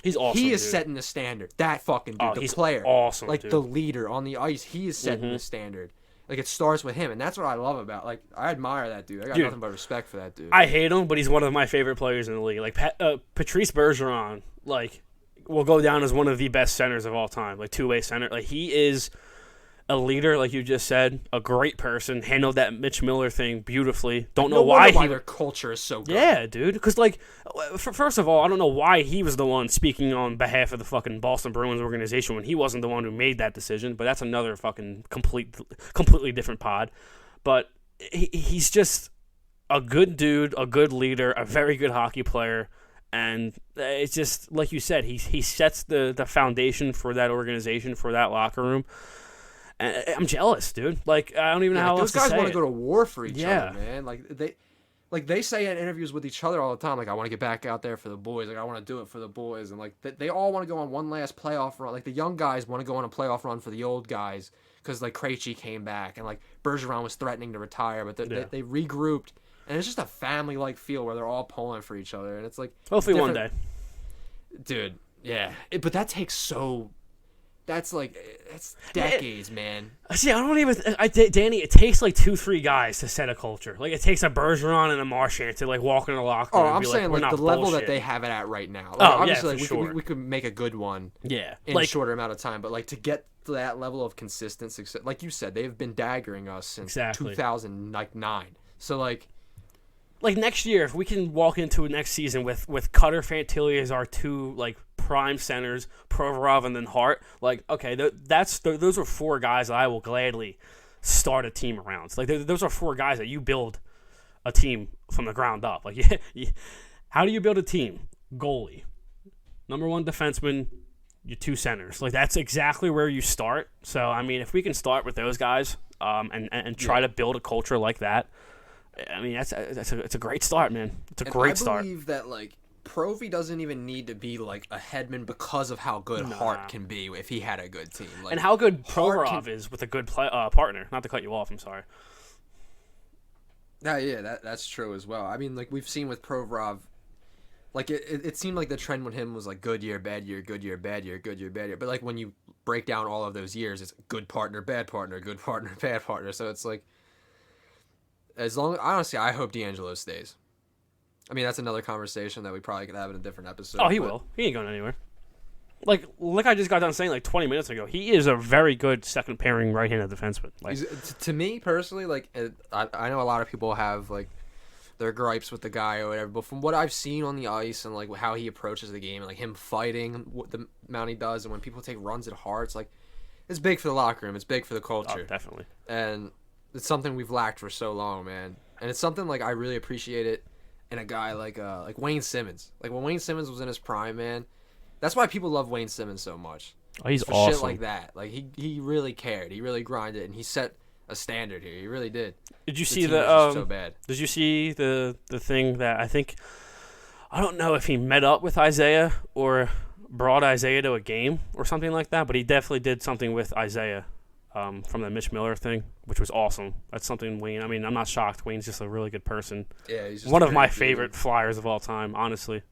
he's awesome. He is dude. setting the standard. That fucking dude, the he's player, awesome, like dude. the leader on the ice. He is setting the standard. Like, it starts with him, and that's what I love about. Like, I admire that dude. I got nothing but respect for that dude. I hate him, but he's one of my favorite players in the league. Like, Patrice Bergeron, like, will go down as one of the best centers of all time. Like, two-way center. Like, he is a leader, like you just said, a great person. Handled that Mitch Miller thing beautifully. Don't know why their culture is so good. Yeah, dude. Because, like, first of all, I don't know why he was the one speaking on behalf of the fucking Boston Bruins organization when he wasn't the one who made that decision. But that's another fucking completely different pod. But he's just a good dude, a good leader, a very good hockey player. And it's just, like you said, he sets the foundation for that organization, for that locker room. And I'm jealous, dude. Like, I don't even know how else to say it. Those guys want to go to war for each other, man. Like they say in interviews with each other all the time, like, I want to get back out there for the boys. Like, I want to do it for the boys. And, like, they all want to go on one last playoff run. Like, the young guys want to go on a playoff run for the old guys because, like, Krejci came back and, like, Bergeron was threatening to retire. But they regrouped. And it's just a family-like feel where they're all pulling for each other. And it's like... Hopefully one day. Dude, yeah. But that takes so... That's decades, man. See, I don't even... Danny, it takes like 2-3 guys to set a culture. Like, it takes a Bergeron and a Marchand to, like, walk in a locker room and be saying, like, the level that they have it at right now. Like, obviously, we could make a good one in a shorter amount of time. But, like, to get that level of consistent success. Like you said, they've been daggering us since 2009. So like next year, if we can walk into next season with Cutter, Fantilli as our two like prime centers, Provorov and then Hart, like okay, those are four guys that I will gladly start a team around. Like those are four guys that you build a team from the ground up. Like how do you build a team? Goalie, number one defenseman, your two centers. Like that's exactly where you start. So I mean, if we can start with those guys, and try to build a culture like that, I mean it's a great start, man. It's a great start. I believe that like Provi doesn't even need to be like a Headman because of how good Hart can be if he had a good team. Like, and how good Provorov is with a good partner. Not to cut you off, I'm sorry. That's true as well. I mean, like we've seen with Provorov, like it seemed like the trend with him was like good year, bad year, good year, bad year, good year, bad year. But like when you break down all of those years, it's good partner, bad partner, good partner, bad partner. So it's like, honestly, I hope D'Angelo stays. I mean, that's another conversation that we probably could have in a different episode. Oh, he will. He ain't going anywhere. Like I just got done saying like 20 minutes ago, he is a very good second pairing right-handed defenseman. Like, to me personally, like I know a lot of people have like their gripes with the guy or whatever, but from what I've seen on the ice and like how he approaches the game and like him fighting, what the amount he does, and when people take runs at Hearts, like it's big for the locker room. It's big for the culture. Oh, definitely. And it's something we've lacked for so long, man. And it's something like I really appreciate it in a guy like Wayne Simmons. Like when Wayne Simmons was in his prime, man. That's why people love Wayne Simmons so much. Oh, he's for awesome. Shit like that. Like he really cared. He really grinded, and he set a standard here. He really did. Did you see the so bad. Did you see the thing that I don't know if he met up with Isaiah or brought Isaiah to a game or something like that, but he definitely did something with Isaiah from the Mitch Miller thing, which was awesome. That's something Wayne. I mean, I'm not shocked. Wayne's just a really good person. Yeah, he's just one of my favorite Flyers of all time, honestly.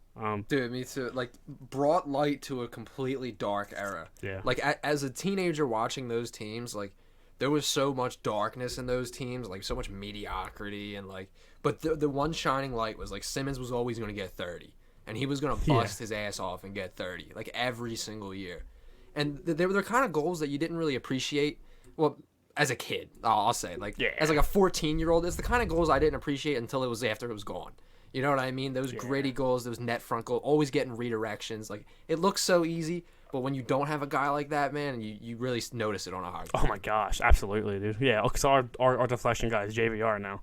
Dude, me too. Like, brought light to a completely dark era. Yeah. Like, as a teenager watching those teams, like, there was so much darkness in those teams, like, so much mediocrity, and, like, but the one shining light was, like, Simmons was always going to get 30, and he was going to bust his ass off and get 30, like, every single year. And they were the kind of goals that you didn't really appreciate, well, as a kid, I'll say. Like, as, like, a 14-year-old, it's the kind of goals I didn't appreciate until it was after it was gone. You know what I mean? Those gritty goals, those net front goals, always getting redirections. Like, it looks so easy, but when you don't have a guy like that, man, you really notice it on a high. Oh, my gosh. Absolutely, dude. Yeah, because our deflection guy is JVR now.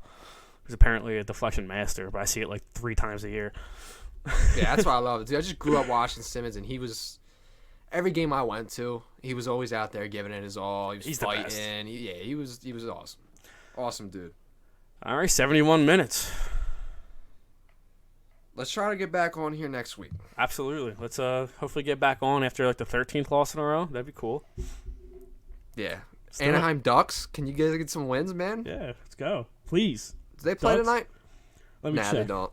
He's apparently a deflection master, but I see it like 3 times a year. Yeah, that's why I love it, dude. I just grew up watching Simmons, and he was... Every game I went to, he was always out there giving it his all. He's fighting. He was awesome. Awesome dude. All right, 71 minutes. Let's try to get back on here next week. Absolutely. Let's hopefully get back on after like the 13th loss in a row. That'd be cool. Yeah. Anaheim Ducks. Can you guys get some wins, man? Yeah, let's go. Please. Do they play tonight? Let me check. They don't.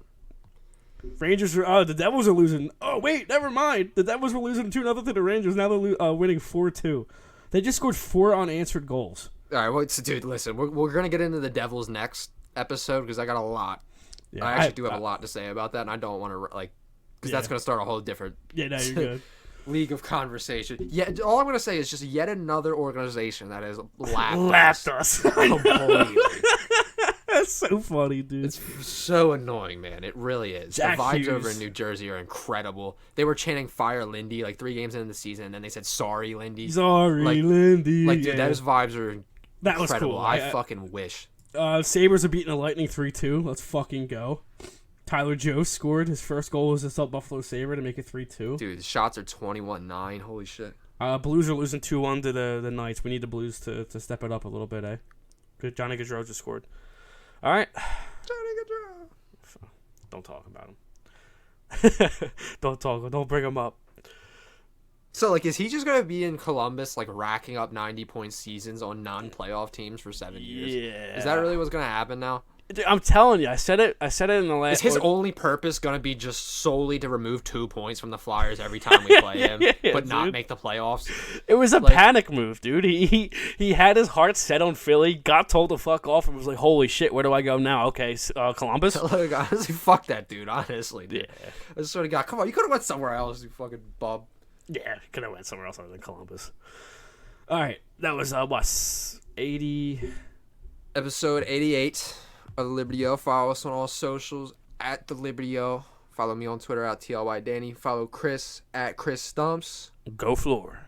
Rangers are the Devils are losing. Oh wait, never mind. The Devils were losing 2-0 to the Rangers. Now they're winning 4-2. They just scored 4 unanswered goals. All right, well, dude, listen, we're gonna get into the Devils next episode because I got a lot. Yeah, I actually do have a lot to say about that, and I don't want to because that's gonna start a whole different. Yeah, no, you're good. League of conversation. Yeah, all I'm gonna say is just yet another organization that has lapped us. Completely. That's so funny, dude. It's so annoying, man. It really is. Jack the vibes Hughes. over in New Jersey are incredible. They were chanting "Fire Lindy" like 3 games into the season, and then they said "Sorry, Lindy." Sorry, Lindy. Like, dude, those vibes are incredible. That was cool. I fucking wish. Sabres are beating the Lightning 3-2. Let's fucking go. Tyler Joe scored. His first goal was against Buffalo Sabre to make it 3-2. Dude, the shots are 21-9. Holy shit. Blues are losing 2-1 to the Knights. We need the Blues to step it up a little bit, eh? Good. Johnny Gaudreau just scored. All right. Johnny Gaudreau. Don't talk about him. Don't bring him up. So, like, is he just going to be in Columbus, like, racking up 90-point seasons on non-playoff teams for 7 years? Yeah. Is that really what's going to happen now? Dude, I'm telling you, I said it in the last... Is his only purpose going to be just solely to remove 2 points from the Flyers every time we play him, but not make the playoffs? It was a panic move, dude. He had his heart set on Philly, got told to fuck off, and was like, holy shit, where do I go now? Okay, Columbus? Look, honestly, fuck that dude, honestly, dude. Yeah. I just sort of got, come on, you could have went somewhere else, you fucking bub. Yeah, could have went somewhere else other than Columbus. All right, that was what 80. Episode 88 of the Liberty O. Follow us on all socials at the Liberty O. Follow me on Twitter at TLYDanny. Follow Chris at Chris Stumps. Go Floor.